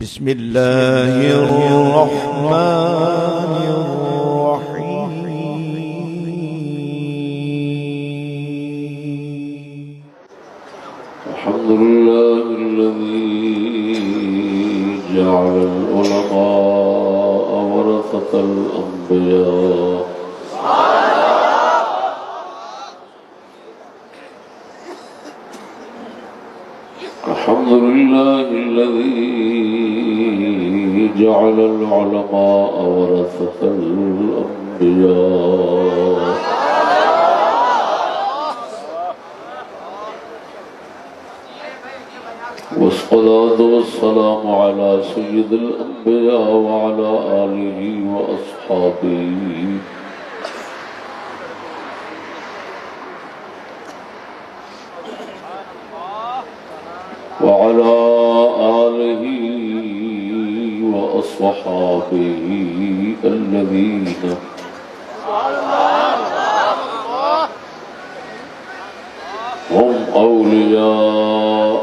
بسم الله الرحمن الرحيم. الحمد لله الذي جعل العلماء ورثة الأنبياء الحمد لله الذي جعل العلماء ورثة الأنبياء والصلاة والسلام على سيد الأنبياء وعلى آله وأصحابه وعلى آله وأصحابه الذين هم أولياء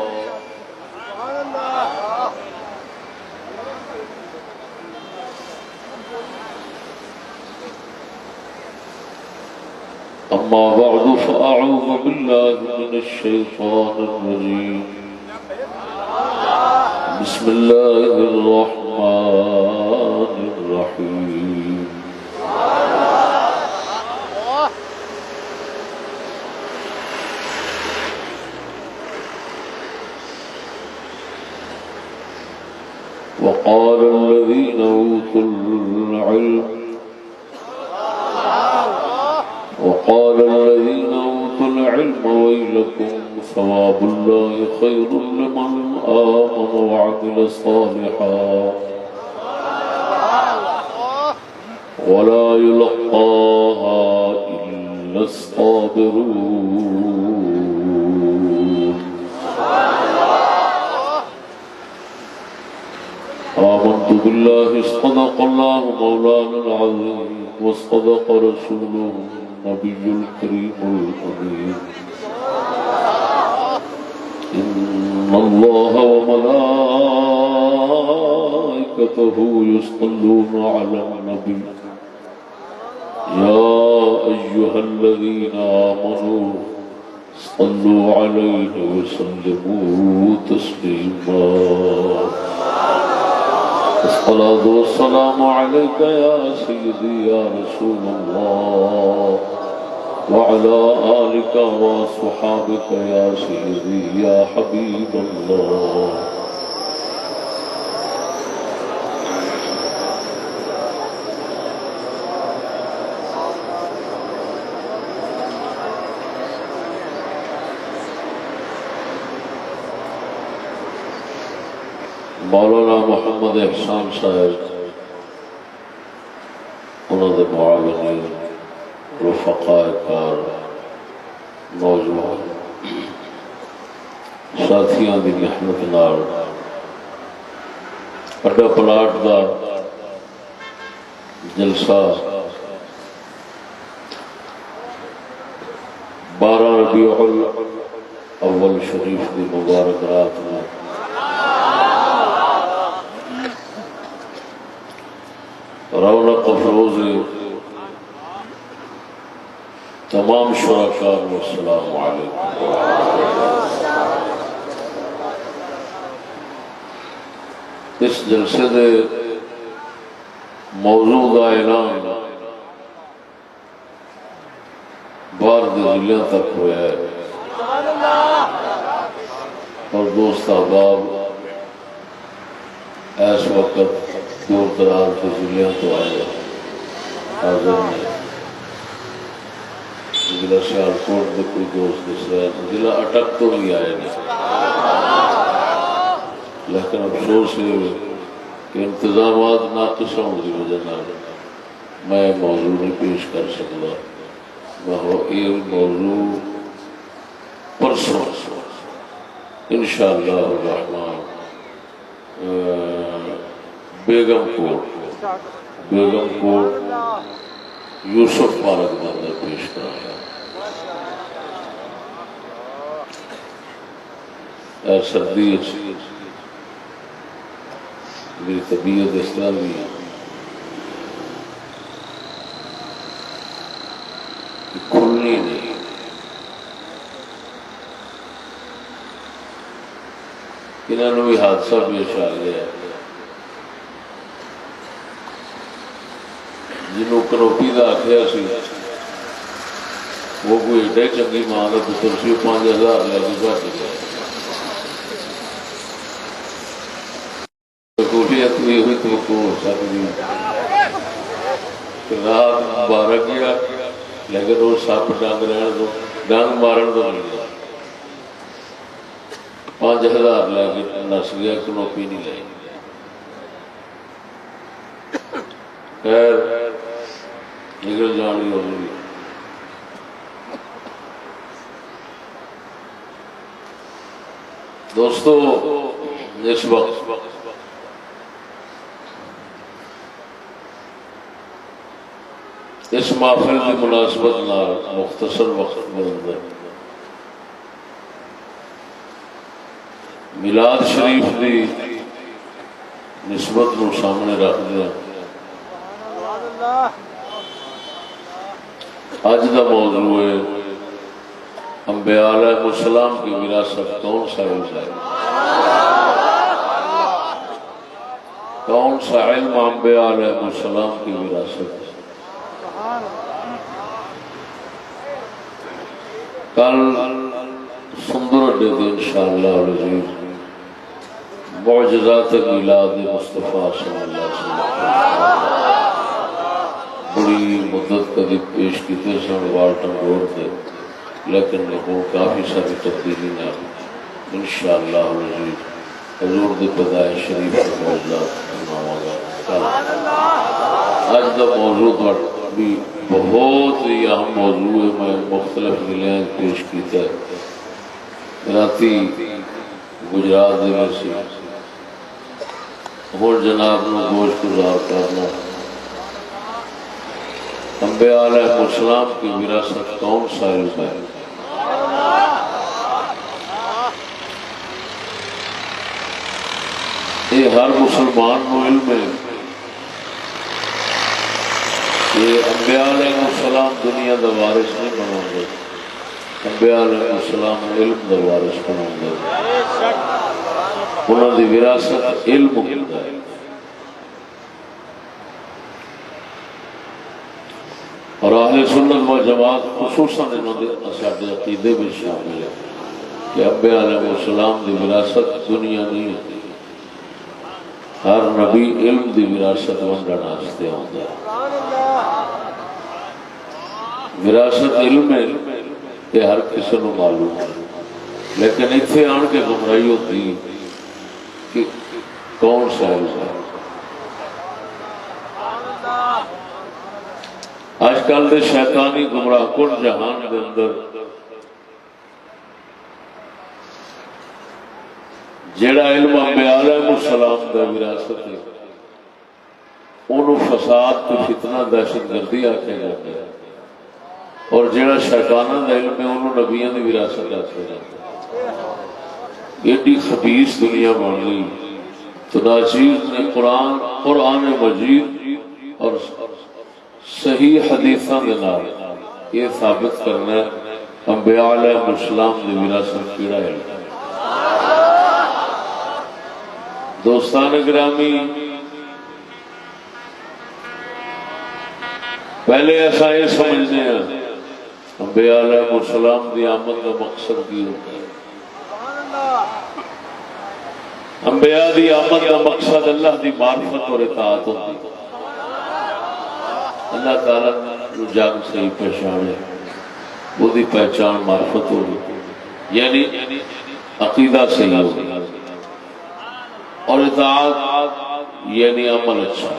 أما بعد فأعوذ بالله من الشيطان الرجيم بسم الله الرحمن الرحيم وقال الذين أوتوا العلم ويلكم ثواب الله خير لمن آمن وعمل صالحا ولا يلقاها إلا الصابرون آمنت بالله صدق الله مولانا العظيم وصدق رسوله النبي الكريم الأمين إن الله وملائكته يصلون على النبي يا أيها الذين آمنوا صلوا عليه وسلموا تسليما الصلاة والسلام عليك يا سيدي يا رسول الله وعلى آلك وصحابك يا سيدي يا حبيب الله مولانا محمد احسان صاحب انہوں نے معاونین رفقاء کار نوجوان ساتھیاں دی محنت نال اڈا پلاٹ دا جلسہ 12 ربیع الاول شریف دی مبارک رات میں رونق افروز تمام شرکاء السلام علیکم. اس جلسے دے موضوع کا اعلان باہر دے ضلع تک ہوا ہے اور دوست احباب اس وقت دور دراز کے ضلع تو آئے حاضر ہیں. ضلع سیالکوٹ میں کوئی دوست دس رہے ہیں, ضلع اٹک تو نہیں آئے نہیں, لیکن افسوس یہ کہ انتظامات ناقص ہونے کی وجہ سے میں موضوع نہیں پیش کر سکتا. یہ موضوع پرسوں انشاءاللہ الرحمن بیگم کوٹ یوسف پارک میں اندر پیش کرایا. سردی میری طبیعت اس طرح بھی ہے کہ کھلنی نہیں. انہوں بھی حادثہ پیش آ گیا جنہوں کنوپی کا آخیا سی وہ کوئی ایڈا چنگی ماں کا پتر سی 5000 لے کے بھج گیا. سہولیت بھی ہوئی تو ہو سکتی رات مبارک گیا لیکن وہ سپ ڈنگ رہن دو ڈنگ مارن تو مل گیا 5000 لے کے نس گیا کنوپی نہیں لے. خیر نکل جانی ہوگی. دوستو اس وقت اس محفل کی مناسبت نال مختصر وقت کے اندر میلاد شریف کی نسبت کو سامنے رکھ دیا. اج کا موضوع ہے انبیاء علیہ السلام کی وراثت کون سا علم ہے. کون سا علم انبیاء علیہ السلام کی وراثت ہے. کل سندر اڈے دن انشاءاللہ العزیز معجزات میلاد مصطفیٰ صلی اللہ علیہ وسلم بڑی مدت کبھی پیش کیتے سن والٹن روڈ سے لیکن وہ کافی ساری تبدیلی نہ انشاءاللہ العزیز حضور دی پیدائش شریف کا معجزات سناواں گا. اج کا موضوع بھی بہت ہی اہم موضوع ہے. میں مختلف ضلع پیش کیتا ہے راتی گجرات میں سی اور جناب نے گوشت گزار کرنا انبیاء علیہ السلام کی وراثت کون سا علم ہے. یہ ہر مسلمان کو علم ہے کہ انبیاء علیہ السلام دنیا دا وارث نہیں بنا گے. انبیاء علیہ السلام علم دا وارث بنا گے. انہوں دی وراثت علم ہوتا ہے. اور اہل سنت و جماعت خصوصاً انہوں نے سارے عقیدے میں شامل ہے کہ انبیاء علیہ السلام دی وراثت دنیا نہیں ہوتی. ہر نبی علم دی وراثت ونڈن واسطے آتا ہے. وراثت علم ہے یہ ہر کسی کو معلوم ہے لیکن اتنے آن کے گمراہی ہوتی کہ کون سا علم ہے. آج کل دے شیطانی گمراہ کن جہان کے اندر جیڑا علم انبیاء علیہ السلام دا وراثت ہے انہوں فساد تو فتنہ دہشت گردی آکھے جاتے ہیں اور جیڑا شیطانہ دا علم ہے انہوں نبیان دی وراثت آکھے جاتے ہیں. ایڈی خبیث دنیا بن گئی تو ناچیز نے قرآن مجید اور صحیح حدیثاں کے نال یہ ثابت کرنا ہے انبیاء علیہ السلام دی وراثت کیڑا ہے. دوستان گرامی پہلے ایسا یہ سمجھنے ہیں انبیاء علیہ السلام دی آمد کا مقصد کی ہوتا ہے. انبیاء دی آمد کا مقصد اللہ دی معرفت اور اطاعت ہوتی ہے. اللہ تعالیٰ جو جگ سے ہی پہچان ہے وہ دی پہچان معرفت ہوگی یعنی عقیدہ صحیح ہوگی اور اطاعت یعنی عمل اچھا.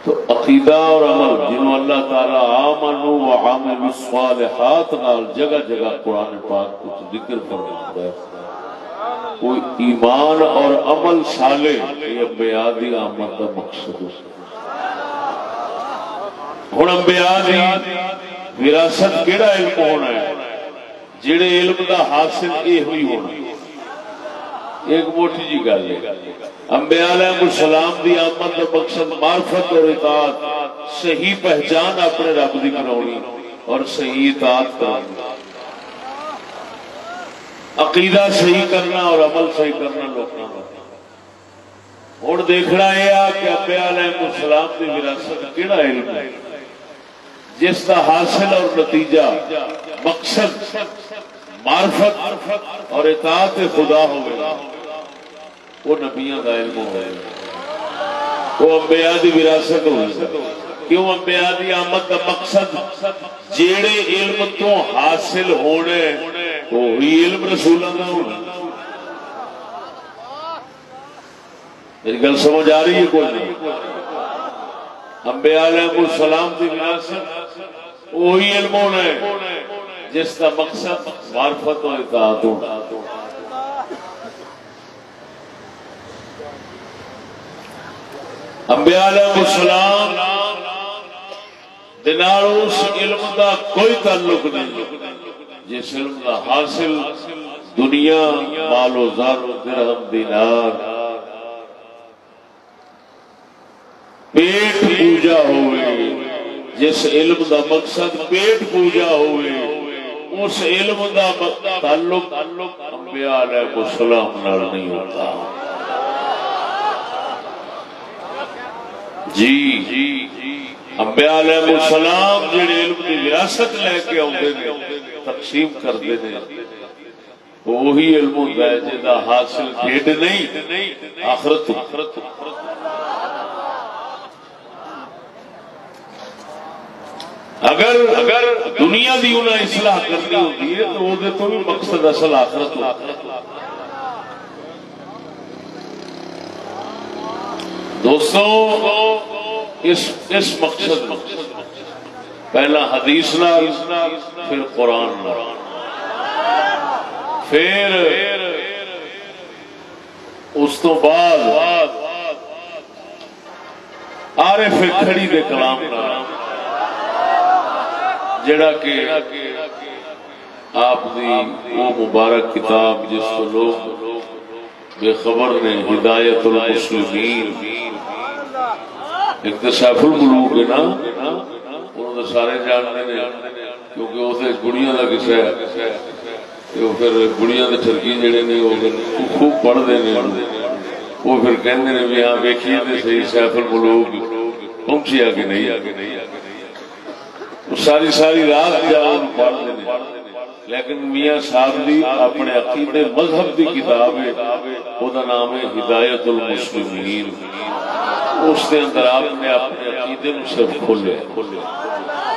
تو عقیدہ اور عمل جنہوں اللہ تعالیٰ آمنوا وعملوا الصالحات نال جگہ جگہ قرآن پاک کچھ ذکر فرماتا ہے. کوئی ایمان اور عمل صالح یہ انبیاء دی آمد کا مقصد ہے. ہن انبیاء دی وراثت کیڑا علم ہونا ہے جڑے علم دا حاصل یہ ہوئی ہونا ایک موٹی جی گل ہے، انبیاء علیہ السلام دی آمد کا مقصد معرفت اور اطاعت، صحیح پہچان اپنے رب دی کرانی اور صحیح اطاعت کرانی، عقیدہ صحیح کرنا اور عمل صحیح کرنا لوگوں کا۔ ہوں دیکھنا یہ آ کہ انبیاء علیہ السلام کی وراثت کیڑا علم ہے جس کا حاصل اور نتیجہ مقصد معرفت اور اطاعت خدا ہوگا، وہ نبیوں کا علم ہوگا، وہ انبیاء کی وراثت ہوگی۔ کیوں؟ انبیاء کی آمد کا مقصد جیڑے علم تو حاصل ہونے وہی علم رسولوں کا ہونا۔ میری گل سمجھ آ رہی ہے کوئی نہیں؟ انبیاء علیہ السلام کی وراثت وہی علم ہونا ہے جس کا مقصد معرفت و اطاعت ہونا۔ انبیاء علیہ السلام اس علم کا کوئی تعلق نہیں جس علم کا حاصل دنیا مال و زر و درہم دینار پیٹ پوجا ہوئے، جس علم دا مقصد پیٹ پوجا ہوئے، اس علم دا تعلق انبیاء علیہ السلام نال نہیں ہوتا۔ جی انبیاء علیہ السلام جڑے علم کی وراثت لے کے آتے ہیں تقسیم کرتے ہیں، وہی علم ہوتا ہے جہاں حاصل ڈھڈ نہیں آخرت۔ اگر دنیا دی انہیں اصلاح کرنی ہوتی ہے تو وہ تو بھی مقصد اصل آخرت ہوتا ہے۔ دوستوں اس مقصد پہلا حدیث نال، پھر قرآن نال، پھر اس تو بعد عارف کھڑی دے کلام نال، جڑا کہ آپ دی وہ مبارک کتاب جس کو لوگ بے خبر نے ہدایت المسلمین، ایک تو سیف الملوک ہے نا، انہوں نے سارے جانتے ہیں کیونکہ وہ گڑیاں کا قصہ ہے، پھر گڑیاں کے ٹرکی جڑے نے وہ خوب پڑھتے ہیں، وہ پھر کہتے ہیں بھی ہاں ویکھیے تو صحیح سیف الملوک پہنچیا کہ نہیں، ساری رات پڑھتے ہیں۔ لیکن میاں صاحب دی اپنے عقیدے مذہب دی کتاب ہے، وہ نام ہے ہدایت المسلمین۔ اس کے اندر آپ نے اپنے عقیدے کو صرف کھولے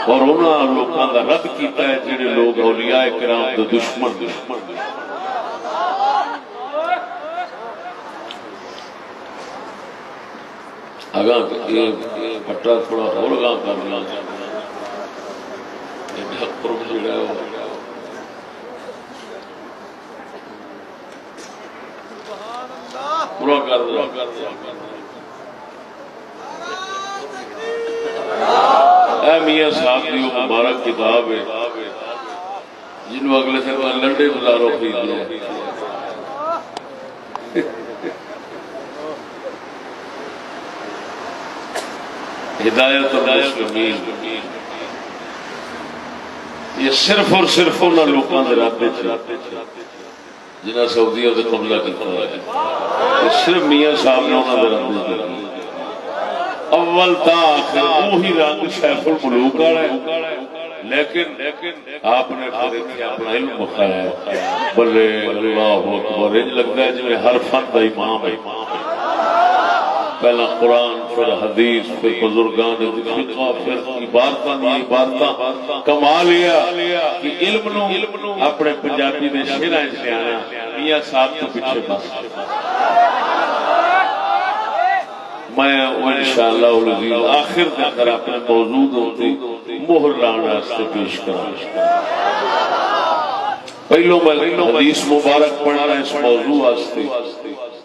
اور انہوں لوگوں کا رد کیتا ہے جڑے لوگ اولیاء کرام دے دشمن۔ اگاں پٹا تھوڑا ہور گاں کرنا پورا کر دو۔ اے میاں صاحب کی وہ مبارک کتاب ہے جنہوں اگلے دن میں لنڈے بازاروں خرید لیا۔ ہدایت المسلمین، یہ صرف اور صرف انہوں لوگوں کے رابطے جنہیں سعودیہ سے قبضہ کیا ہے، یہ صرف میاں صاحب نے انہوں نے رابطے کیا، اول تا آخر وہی رنگ سیف الملوک والا ہے، لیکن آپ نے پھر اپنا علم بخایا ہے۔ بلے اللہ اکبر، انج لگتا ہے جی ہر فن کا امام ہے، پہلا قرآن، پھر حدیث، پھر بزرگان فقہ، پھر عبارتاں کمال کہ علم نو اپنے پنجابی دے شعراں وچ لیانا میاں صاحب تو پیچھے بس۔ میں انشاءاللہ العزیز آخر تک اپنے موضوع ہوتی مہر لانا واسطے پیش کراں۔ پہلو میں حدیث مبارک پڑھنا اس موضوع واسطے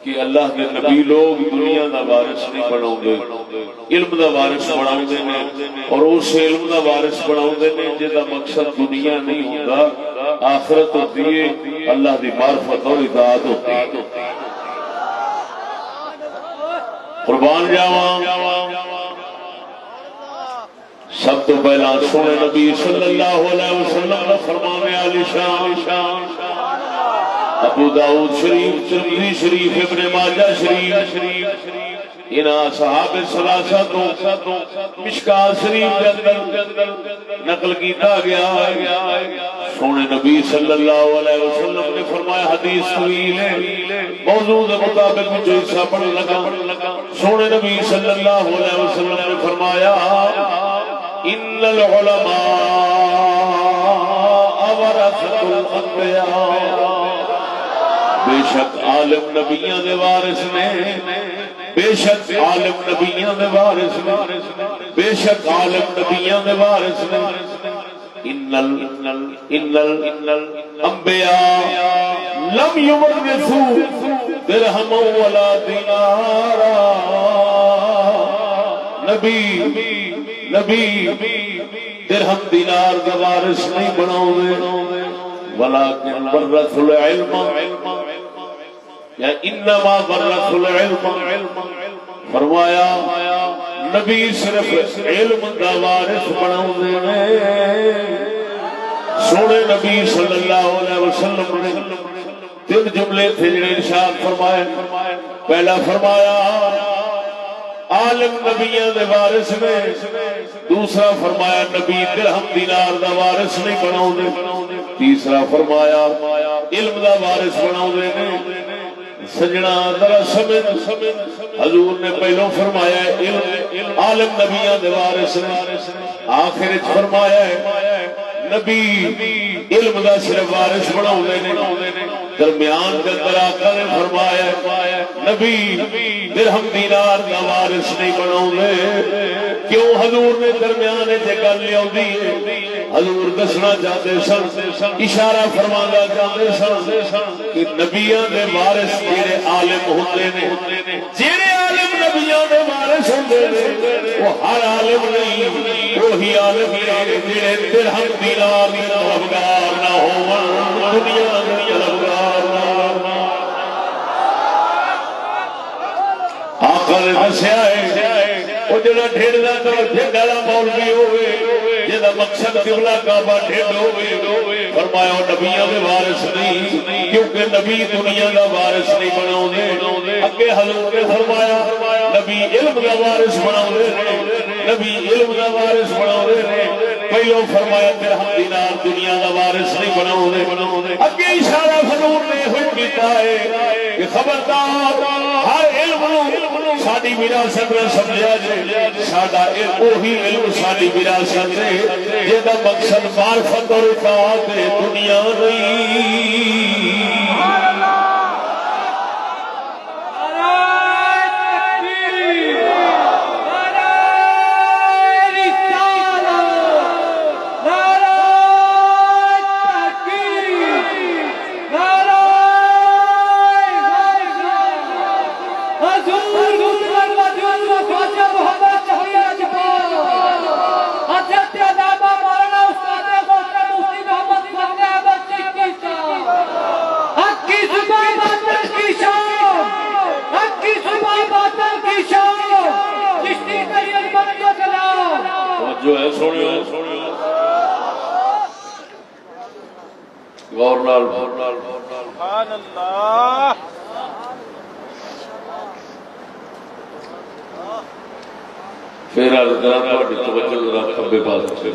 کہ اللہ کے نبی لوگ دنیا دا وارث نہیں بناؤندے، علم دا وارث بناؤندے نے، اور اس علم دا وارث بناؤندے نے جدا مقصد دنیا نہیں ہوندا، آخرت ہوتی ہے، اللہ دی معرفت اور اطاعت ہوتی ہے۔ قربان جاواں سب تو پہلا سونے نبی صلی اللہ علیہ وسلم کا فرمان عالی شان ابو داؤد شریف ترمذی شریف ابن ماجہ شریف ان اصحاب ثلاثہ تو مشکات شریف کے اندر نقل کیتا گیا ہے سونے نبی صلی اللہ علیہ وسلم نے فرمایا حدیث طویل ہے موضوع کے مطابق جو حصہ پڑھ لگا سونے نبی صلی اللہ علیہ وسلم نے فرمایا ان العلماء ورثۃ الانبیاء بے شک عالم نبیوں دے وارث نے بے شک عالم نبیوں دے وارث نے بے شک عالم نبیوں دے وارث نے ان الانبیاء لم یورثوا درہما ولا دینارا نبی درہم دینار دا وارث نہیں بناؤندے ولكن ورث العلم یا انما ورث العلم فرمایا نبی صرف علم دا وارث بناؤندے نے سونے نبی صلی اللہ علیہ وسلم نے تین جملے تھے جنہیں ارشاد فرمائے پہلا فرمایا عالم نبیوں دے وارث نے دوسرا فرمایا نبی درہم دینار دا وارث نہیں بناؤندے تیسرا فرمایا علم دا وارث بناؤندے نے سجنا ذرا سمجھ حضور نے پہلو فرمایا علم عالم نبیوں دے وارث نے آخر وچ فرمایا نبی علم دا صرف وارث بناؤندے نے درمیان کے اندر آقا نے فرمایا نبی درہم دینار دا وارث نہیں بناؤندے کیوں حضور نے درمیان تے گل لیاوندی ہے حضور دسنا چاہتے سن اشارہ فرمانا چاہتے سن کہ نبیوں دے وارث جڑے عالم ہوندے نے جڑے عالم نبیوں دے وارث ہوندے نے وہ ہر عالم نہیں وہی عالم نے جڑے درہم دینار دی طلبگار نہ ہون دنیا دی طلبگار نہ آقا نے دسیا ہے وہ جڑا ڈھیر دا تو ڈھیر والا مولوی ہوئے جدا مقصد قبلہ کعبہ ڈھیر ہوئے فرمایا نبیوں دے وارث نہیں کیونکہ نبی دنیا دا وارث نہیں بناؤندے اگے حضور نے فرمایا نبی علم دا وارث بناؤندے نبی علم دا وارث بناؤندے پہلو فرمایا درہم دینار دنیا دا وارث نہیں بناؤندے اگے اشارہ حضور نے ہوئی کیتا ہے کہ خبردار ہر علم ساڈی وراثت نہ سمجھا جائے ساڈا وہی علم ساڈی وراثت ہے جہدا مقصد معرفت اور اطاعت ہے دنیا نہیں جو ہے سونے غور نال سبحان اللہ پھر تھوڑی توجہ ذرا کھبے پاس سے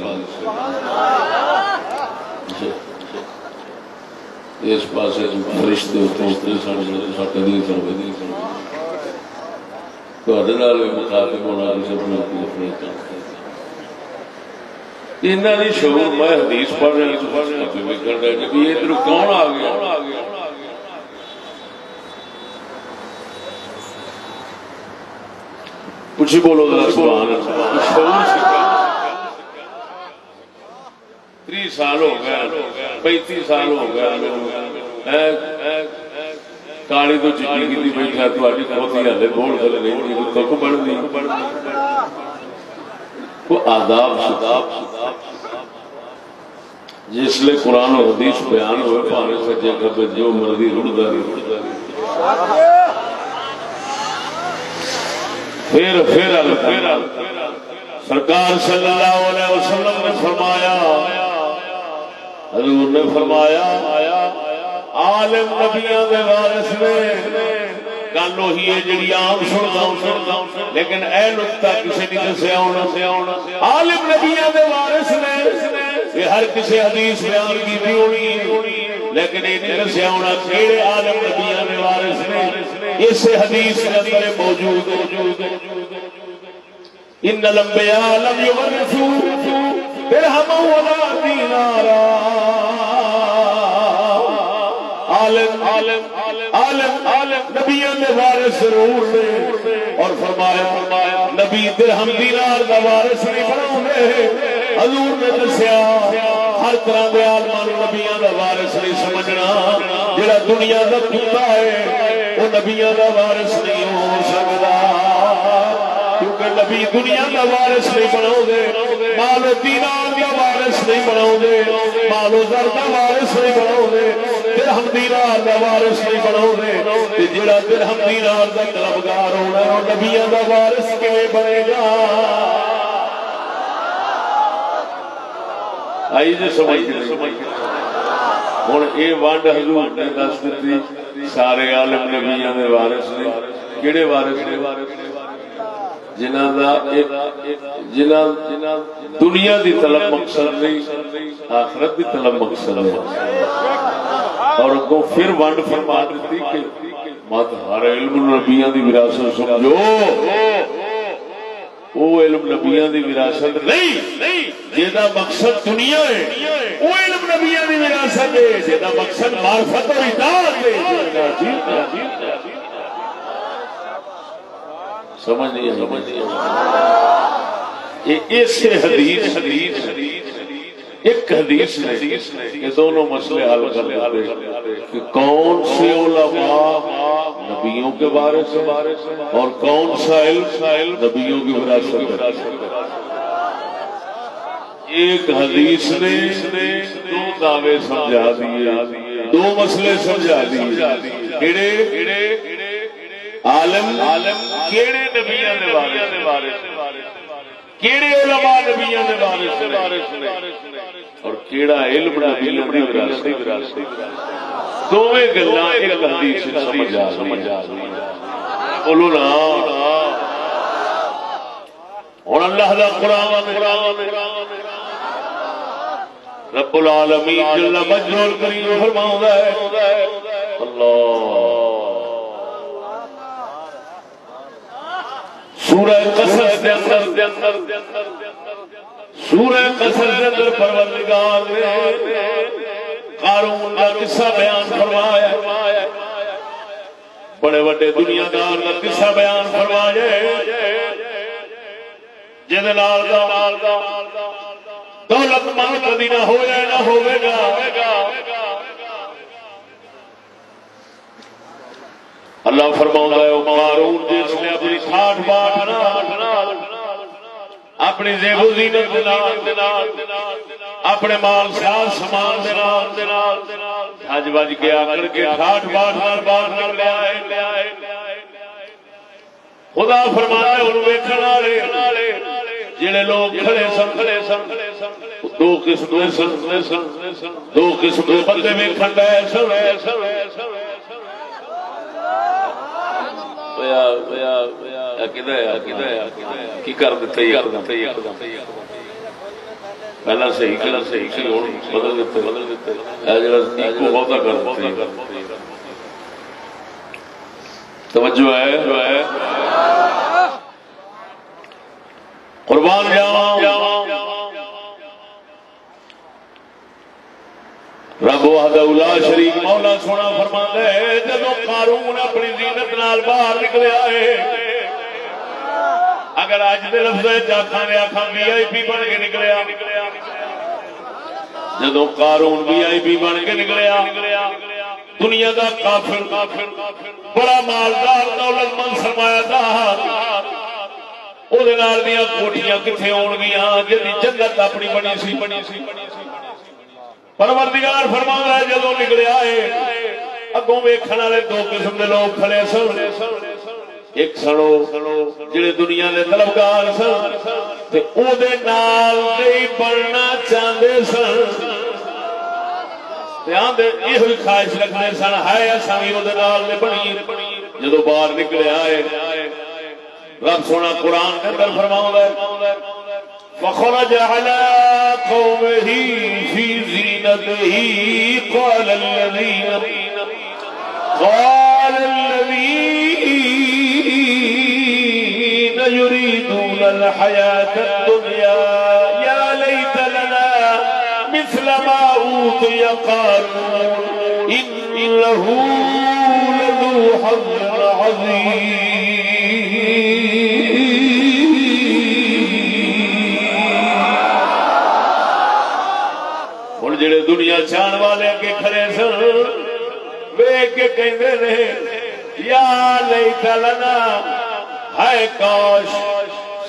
اس پاسے فرشتے اترتے ساڈے نہیں سمجھدے تواڈے نال مخاطب ہونا کسی اپنے انہاں دی شعور میں حدیث پڑھ رہا ہوں کہ ادھر کون آ گیا کچھ بولو ذرا سبحان اللہ شعور سکھا 30 سال ہو گیا 35 سال ہو گیا کالی تو چٹی کی بیٹھا تاری کھوتی ہلے بوڑ تھلے نہیں تک بڑھتی وہ آداب جس لئے قرآن و حدیث بیان ہوئے پانے سجے کبھے جو مرضی رڑ داری پھر سرکار صلی اللہ علیہ وسلم نے فرمایا، حضور نے فرمایا عالم نبیاں دے وارث نے، گل وہی ہے جڑی عام سندا لیکن اے نقطہ کسی نے دسیا ہونا، عالم نبیاں دے وارث نے، یہ ہر کسی حدیث بیان کیتی ہونی لیکن یہ نہیں دسیا ہونا کیڑے عالم نبیاں دے وارث نے، اس حدیث کے اندر موجود ان الانبیاء لم یورثوا درہما ولا دینارا، عالم نبیوں میں وارث ضرور نے، اور فرمایا نبی درہم دینار کا وارث نہیں بناؤندے۔ حضور نے دسیا ہر طرح دے عالماں نوں نبیوں دا وارث نہیں سمجھنا، جڑا دنیا دا کتا ہے وہ نبیوں دا وارث نہیں ہو سکدا، کیونکہ نبی دنیا دا وارث نہیں بناؤ دے، مال و دینار دا وارث نہیں بناؤ دے، مال و زر دا وارث نہیں بناؤ دے، درہم دینار دا وارث نہیں بناؤ دے، جڑا درہم دینار دا طلبگار ہونا ہے وہ نبیوں دا وارث کیویں بنے گا؟ آئی جی سمجھ ہوں یہ ونڈ حضور نے دس دیتی، سارے عالم نبیوں دے وارث نے، کہڑے وارث نے؟ جنہاں دنیا دی طلب مقصد نہیں، آخرت دی طلب مقصد ہے، اور اگوں پھر ونڈ فرما دیتی کہ مت ہر علم نبیوں دی وراثت سمجھو، وہ علم نبیوں دی وراثت نہیں جہاں مقصد دنیا ہے، وہ علم نبیوں دی وراثت ہے جہاں مقصد معرفت اور اطاعت ہے۔ سمجھ نہیں اس حدیث ایک حدیث نے یہ دونوں مسئلے حل کر دیتے کہ کون سے علماء نبیوں کے وارث ہیں اور کون سا علم نبیوں کی وراثت ہے۔ ایک حدیث نے دو دعوے سمجھا دیے، دو مسئلے سمجھا دیے، عالم کیڑے نبیوں دے وارث، کیڑے علماء نبیوں دے وارث نے، اور کیڑا علم نبیوں دی وراثت، دوویں گلاں ایک حدیث سمجھا بولو نا۔ ہن اللہ دا قرآن رب العالمین جل مجدہ الکریم فرماؤندا ہے، اللہ سورہ قصص دے اندر سورہ قصص دے اندر پروردگار نے قارون کا قصہ بیان فرمایا، بڑے بڑے دنیا دار کا قصہ بیان فرمایا، جہدے نال دولت مند کبھی نہ ہویا نہ ہوے گا۔ اللہ فرماؤں ہے وہ قارون جس نے اپنی ٹھاٹ باٹ اپنی زیب و زینت اپنے مال ساز سامان حج بج کے آکر کے ٹھاٹ باٹ کر لے آئے، خدا فرمایا انہوں ویکھن والے جڑے لوگ کھڑے سن دو قسم دے بندے ویکھن دے سن، کی کر دیتے پہلا صحیح بدل دیتے بہتا کر دیتے۔ توجہ ہے قربان جاواں رب وحدہ لا شریک مولا سونا فرماتا ہے جدو قارون اپنی زینت نال باہر نکلیا ہے، اگر اج دے لفظ نے آخا وی آئی پی بن کے نکلیا، جدو قارون وی آئی پی بن کے نکلیا، دنیا دا کافر بڑا مالدار دولت مند سرمایہ دار، وہ کوٹیاں کتنے ہون گیاں جدی جنت اپنی بنی سی۔ پروردگار فرماتا ہے جدو نکلیا ہے اگوں ویکھن والے دو قسم کے لوگ کھڑے سن، ایک سنو جڑے دنیا دے طلبگار سن تے او دے نال نہیں بننا چاہندے سن تے آندے یہ خواہش رکھتے سن ہے اساں وی او دے نال نے بنی جدوں باہر نکلے آئے رب سونا قرآن کے اندر فرماؤندا ہے فخرج على قومه في زينته قال الذين يريدون الحياة الدنيا يا ليت لنا مثل ما أوتي قارون إنه لذو حظ عظيم جڑے دنیا چان والے کے کھڑے سن ویکھ کے کہندے نے یا لیت لنا ہائے کاش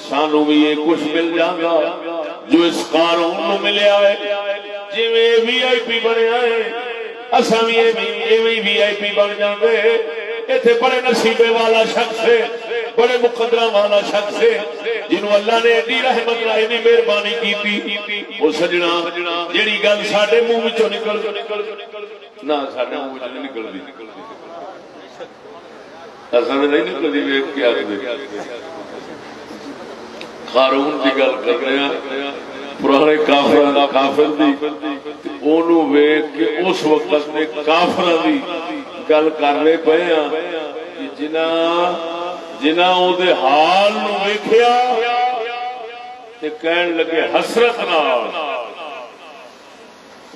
سانو بھی یہ کچھ مل جاگا جو اس قارون نو ملیا ہے جویں وی آئی پی بنیا ہے اساں بھی ایویں وی آئی پی بن جاندے ایتھے بڑے نصیبے والا شخص ہے بڑے مقدرہ والا شخص ہے جنہوں اللہ نے ایڈی رحمت راہ دی مہربانی کیتی او سجنا جیڑی گل ساڈے منہ وچوں نکل نہ ساڈے منہ وچوں نہیں نکلدی اساں نہیں نکلدی ویکھ کے آکھدے قارون دی گل کر رہے ہیں پرانے کافر دی اونوں ویکھ کے اس وقت دے کافراں دی گل کر رہے پئے ہاں کہ جنہاں او دے حال نو ویکھیا تے کہن لگے حسرت نال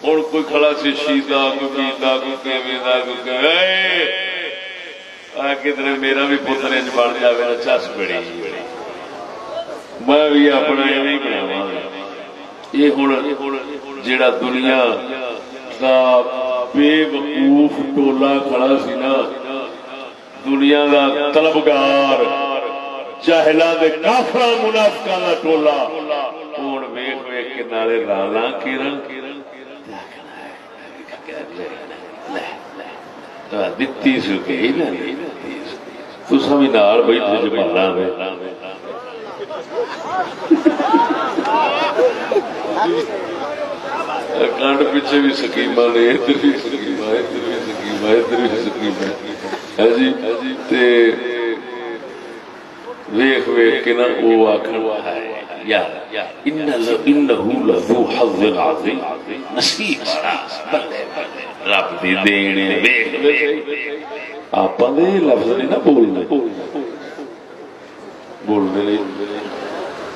ہن کوئی کھڑا سی شیدا کوئی کیتا کوئی کیویں دا کوئی کدھر میرا بھی پتر انج بن جاوے نا چس بڑی میں بھی اپنا ایویں بناواں یہ ہن جڑا دنیا دا بے وقوف ٹولا کھڑا سی نا دنیا دا طلبگار جاہلاں دے کافراں منافقاں دا ٹولا ہن ویکھ ویکھ کے نالے لالاں کرن دتی سو کہ نہ تساں وی نال بیٹھے جمالاں دے کانڈ پیچھے بھی سکیماں نے ادھر بھی سکیماں ادھر بھی سکیماں ادھر بھی سکیماں ہے جی تے ویکھ ویکھ کے نا او آکھن ہے یار انہ لذو حظ عظیم نصیب بلے رب دی دین ویکھ آپاں دے لفظ نہیں نا بولنے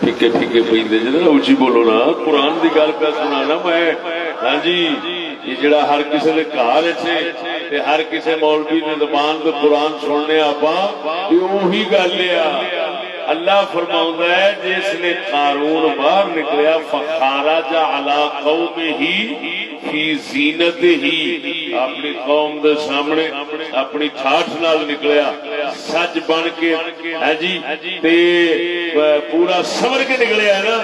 پھکے پھکے پیندے جے اونچی بولو نا قرآن دی گل پہ سنانا میں ہاں جی یہ جڑا ہر کسی دے گھر تے ہر کسی مولوی دی زبان تے قرآن سننے آپاں یہ وہی گل ہے اللہ فرماؤندا ہے جس نے قارون باہر نکلیا فخرج علی قومہ فی زینتہ اپنی قوم دے سامنے اپنی ٹھاٹھ نال نکلیا سج بن کے ہے جی تے پورا سمر کے نکلیا ہے نا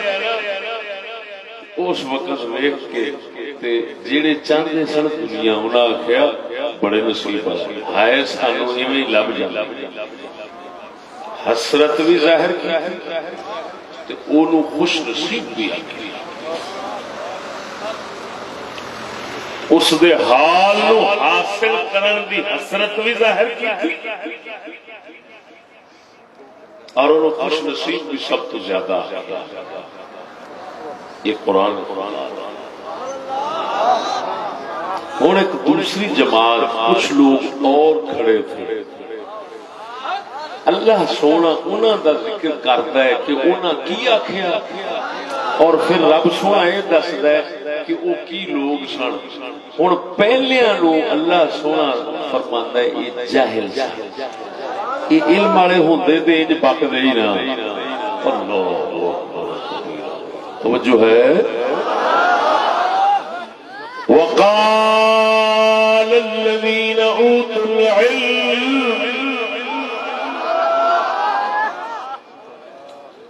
اس وقت ویکھ کے تے جڑے چاندے سن دنیا انہاں آکھیا بڑے نصیب ہائے سانو ایویں لب جاندا حسرت بھی ظاہر کی تے اونوں خوش نصیب بھی آکھیا اس دے حال نو حاصل کرن دی حسرت بھی ظاہر کی اور انہوں خوش نصیب بھی سب تو زیادہ یہ قرآن اور ایک دوسری جماعت کچھ لوگ اور کھڑے تھے اللہ سونا انہاں دا ذکر کرتا ہے کہ انہاں کی آکھیا اور پھر رب سونا یہ دسدا ہے کہ وہ کی لوگ سن ہن پہلیاں نو اللہ سونا فرماندا ہے یہ جاہل یہ علم والے ہوندے تے انج بکدے ہی نہ اللہ توجہ ہے وقال الذين اوتوا العلم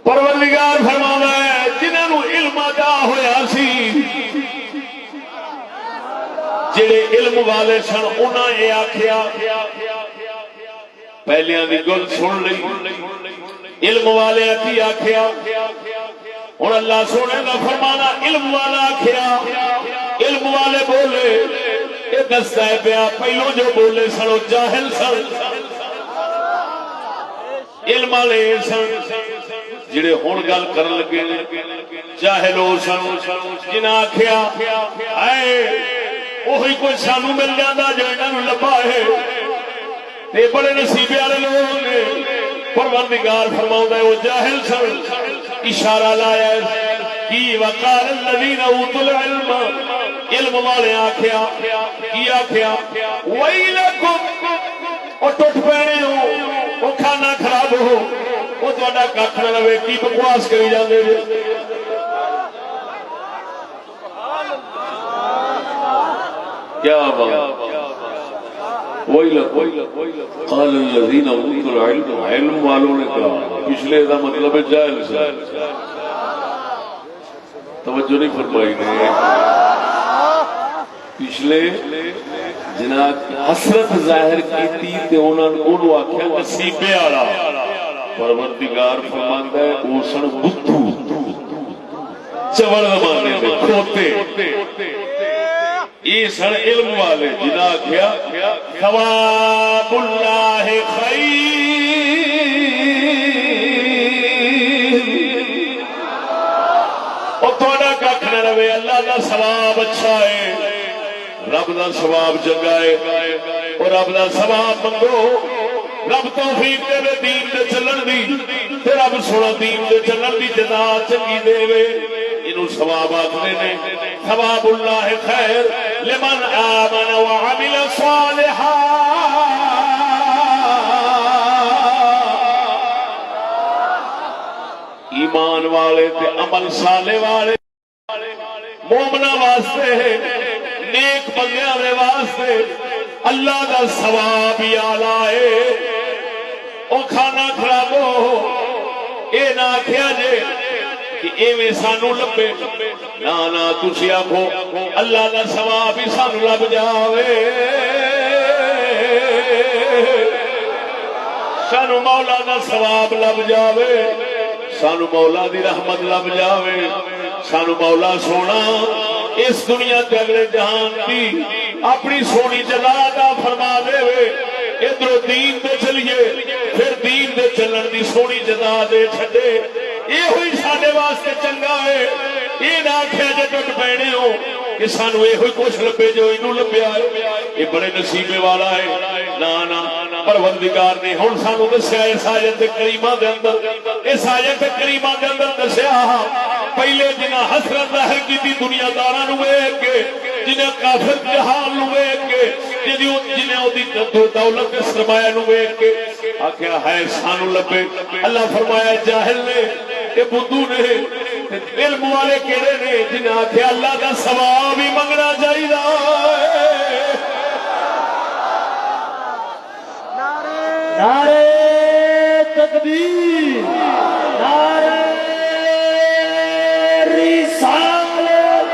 پروردگار فرماتا ہے جنہاں نو علم عطا ہویا سی جڑے علم والے سن انہاں یہ آکھیا پہلیاں دی گل سن لئی علم والے کی آکھیا ہن اللہ سونے دا فرمانا علم والا آکھیا علم والے بولے یہ دستا ہے پیا پہلو جو بولے سنو جاہل سن علم والے سن جڑے ہن گل کرن لگے جاہل ہو سن جنہاں آکھیا اے وہی کوئی سانو مل جاندا جو انہاں نوں لبا ہے تے بڑے نصیبے والے لوگ نے پروردگار فرماؤندا ہے وہ جاہل سن اشارہ لایا کی وقال الذين اوتوا العلم علم والے آکھیا کی آکھیا ویلکم او ٹٹ پینے ہو او کھانا خراب ہو او تہاڈا کھ نہ لوے کی بکواس کری جاندے جے کیا بات قال الذين اوتوا العلم علم والوں نے کہا پچھلے دا مطلب ہے جاہل سے توجہ نہیں فرمائی نے پچھلے جناب حسرت ظاہر کیتی تے انہاں نے آکھیا نصیبے والا پروردگار فرماندا ہے او سن بدھو چول زمانے دے کھوتے یہ سن علم والے جنہاں آکھیا ثواب اللہ خیر او تہاڈا ککھ نہ رہے اللہ دا ثواب اچھا ہے رب دا ثواب چنگا ہے اور رب دا ثواب منگو رب توفیق دے دین تے چلن دی تے رب سونا دین تے چلن دی جزا چنگی دے انہوں ثواب آخر نے ثواب اللہ خیر لمن آمن وعمل صالحا ایمان والے تے عمل صالح والے مومنہ واسطے نیک بندیاں دے واسطے اللہ دا ثواب ہی آلہ ہے او کھانا خراب ہو اے نہ آکھیا جے کہ ایویں سانو لبے نا تسی آکھو اللہ دا ثواب ہی سانو لب جاوے سانو مولا دا ثواب لب جاوے سانو مولا دی رحمت لب جاوے سانو مولا سونا اس دنیا تے اگلے جہان کی اپنی سونی جزا عطا فرما دے ادھر دین دے چلیے پھر دین دے چلن دی سونی جزا دے چھڈے یہ ہوئی ساڈے واسطے چنگا ہے یہ نہ آکھیا جے ٹٹ پینے ہو کہ سانو یہ ہوئی کچھ لبے جو انہوں لبیا ہے یہ بڑے نصیبے والا ہے نا پروردگار نے ہن سانو دسیا اس آیت کریمہ دے اندر اس آیت کریمہ دے اندر دسیا پہلے جنہاں حسرت ظاہر کیتی دنیا داراں نوں ویکھ کے جنہیں کافر جہان نوں ویکھ کے جنہیں اودی دولت تے سرمایہ نوں ویکھ کے آکھیا ہے سانو لبے اللہ فرمایا جاہل نے اے بدھو نے علم والے کہڑے نے جنہیں آکھیا اللہ دا ثواب ہی منگنا چاہیے نعرہ تکبیر نعرہ رسالت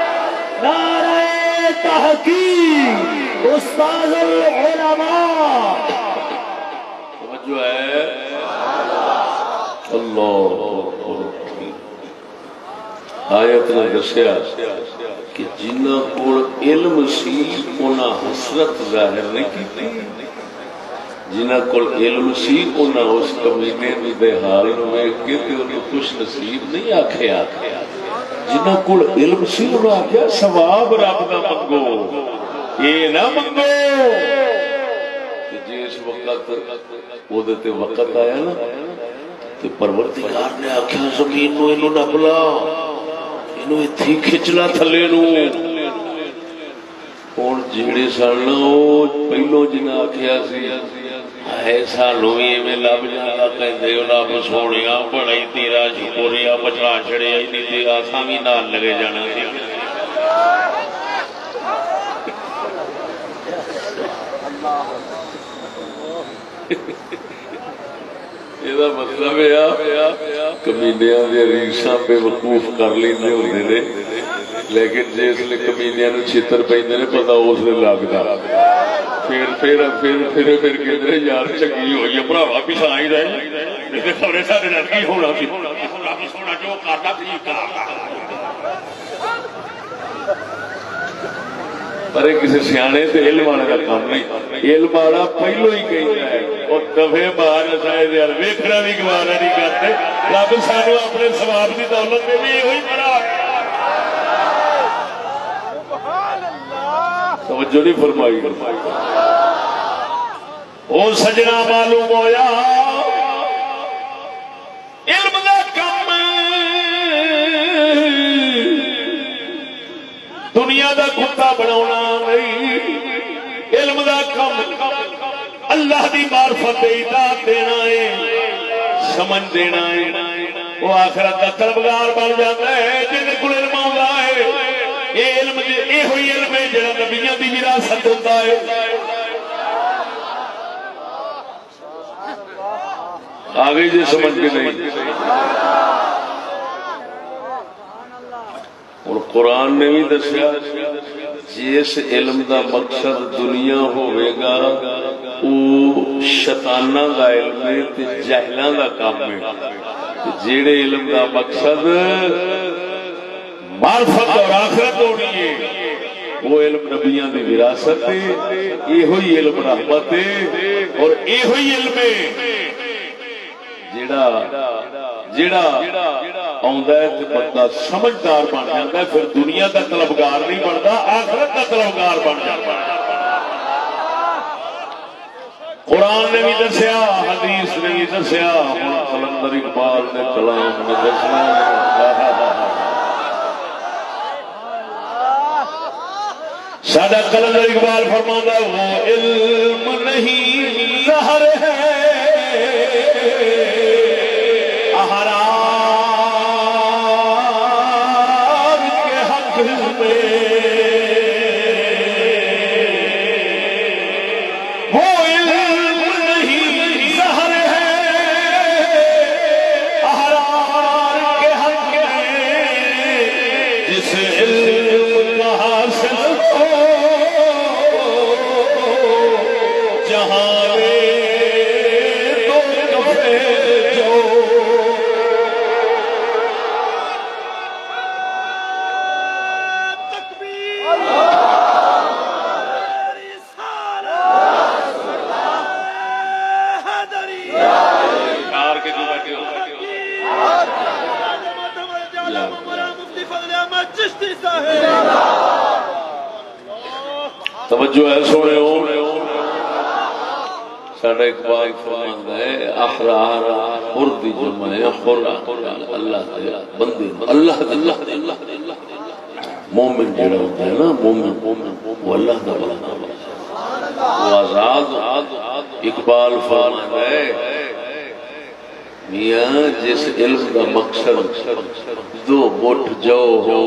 نعرہ تحقیق استاد العلماء توجہ ہے اللہ آیت نے دسیا کہ جنہاں کول علم سی انہاں حسرت ظاہر نہیں کی جنہاں کول علم سی انہاں اس کمینے دے حال نوں ویکھ کے تے انہوں خوش نصیب نہیں آکھیا جنہاں کول علم سی انہاں آکھیا ثواب رب دا منگو اے نہ منگو جس وقت او دے تے وقت آیا نا تے پروردگار نے آکھیا زمین نوں اینوں نہ بلا اینوں ایتھے کھچلا تھلے نوں ہن جڑے سن او پہلو جنہاں آکھیا سی ہے سانو بھی ایویں لب جانا کہندے رب سونیا بڑا ہی تیرا شکریہ بچا چھڑیا ہی نہیں تے اساں بھی نال لگے جانا سی یہ مطلب ہے کمینیاں دے ریشاں بے وقوف کر لیندے ہوندے نے لیکن جس لے کمینیاں نوں چھتر پیندے نے پتہ اس لے لگدا پھر کہتے یار چنگی ہوئی ہے بھراوا پیچھا ہی رہے خبریں سارے لڑکی ہونا سی سونا جو کرتا پر کسی سیانے تے علم والے کا کام نہیں علم والا پہلو ہی کہتا ہے اور دفے باہر ویکھنا بھی گوارا نہیں کرتے رب سانو اپنے ثواب کی دولت میں بھی وہی بڑا توجہ نہیں فرمائی او سجنا معلوم ہویا علم دا کم دنیا دا کتا بناونا نہیں علم دا کم اللہ دی معرفت اطاعت دینا ہے سمجھ دینا ہے وہ آخرت دا طلبگار بن جاتا ہے جن کو علم آتا ہے یہ علم یہ ہوئی علم ہے جڑا نبیوں دی وراثت ہوتا ہے آگے جی سمجھ کے نہیں اور قرآن نے بھی دسیا جس علم دا مقصد دنیا ہوئے گا وہ شیطاناں دا علم ہے تے جاہلاں دا کام ہے جیڑے علم دا مقصد معرفت اور آخرت ہونی ہے وہ علم نبیاں دی وراثت ہے یہ ہوئی علم رحمت ہے اور یہ ہوئی علم ہے جیڑا آندا ہے تے بندہ سمجھدار بن جاتا ہے پھر دنیا دا طلبگار نہیں بنتا آخرت دا طلبگار بن جاتا ہے قرآن نے بھی دسیا حدیث نے بھی دسیا قلندر اقبال نے کلام میں دسیا سادہ قلندر اقبال فرماتا وہ علم نہیں زہر ہے توجہ ہے سونے ہو ساڈا اقبال فرماندا ہے احرار حر دی جمع ہے حر اللہ دے بندے اللہ مومن جڑا ہوتا ہے نا مومن وہ اللہ دا بندہ وہ آزاد اقبال فرماندا ہے میاں جس علم دا مقصد دو مٹھ جو ہو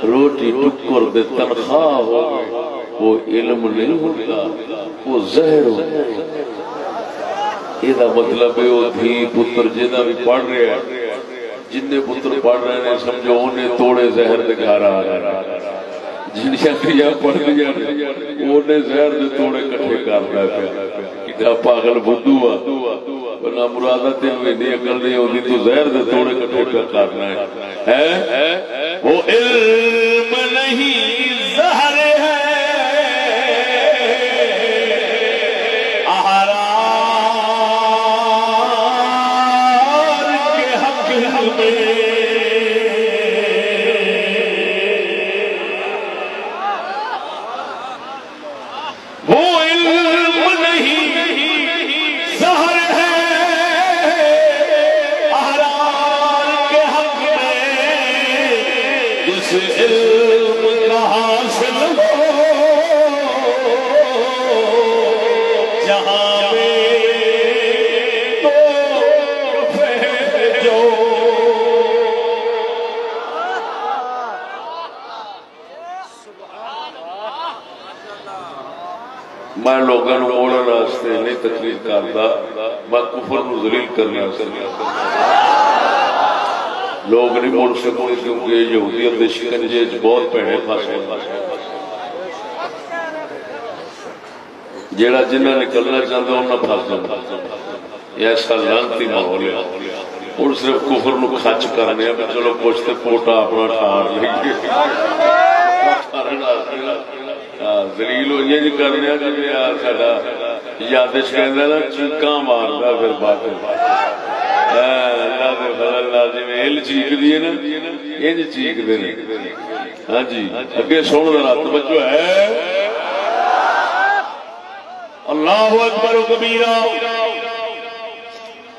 روٹی ٹکر دے تنخواہ ہو وہ علم نہیں ہوتا وہ زہر ہوتا یہ مطلب ہے وہ دھی پتر جنہ بھی پڑھ رہے ہیں جن پتر پڑھ رہے ہیں سمجھو انہیں توڑے زہر دے گھر آ رہا جن شکریہ پڑھ لیا انہیں زہر دے توڑے کٹھے کر رہا ہے کہ پاگل بدھو نہ مرادہ تین میں نہیں اکل نہیں ہوتی تو زہر دے توڑے کٹھے پہ کرنا ہے وہ علم نہیں زہر ہے میں لوگوں کو موڑنے واسطے نہیں تقریر کرتا میں کفر نو ذلیل کرنے لوگ نہیں مڑ سکتے کیونکہ یہودیت دے شکنجے بہت پیڑے پھس گئے جیڑا جنہ نکلنا چاہتا انہیں پھنس جاتا. یہ ایسا لانتی ماحول ہے. ہوں صرف کفر نو خچ کرنے بھی چلو کچھ تو پوٹا اپنا ٹھار لے دلیل ہوئی جی کرنے جی سا یادش کہنا نا چیکاں مارتا پھر بات فضل لازم ہل چیکتی ہے نا انج چیکتے ہیں. ہاں جی اگے سن رات بچو ہے اللہ اکبر و کبیرہ.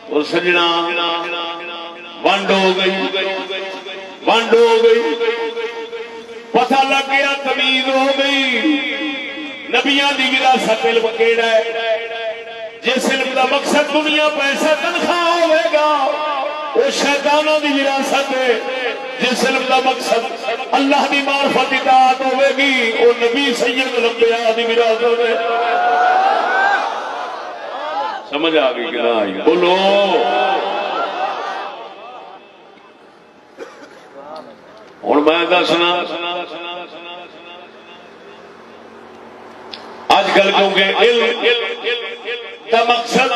اور سجنا ونڈ ہو گئی ونڈ ہو گئی پتہ لگ گیا تمیز ہو گئی. نبیاں دی وراثت علم کیڑا ہے؟ جس علم دا مقصد دنیا پیسہ تنخواہ ہوئے گا وہ شیطانوں دی وراثت ہے. جس علم دا مقصد اللہ دی معرفت اطاعت ہوئے گی وہ نبی سید الانبیاء دی وراثت ہے. سمجھ آ گئی کہ نہ آئی؟ بولو. ہوں میں دسنا اج کل کیونکہ علم کا مقصد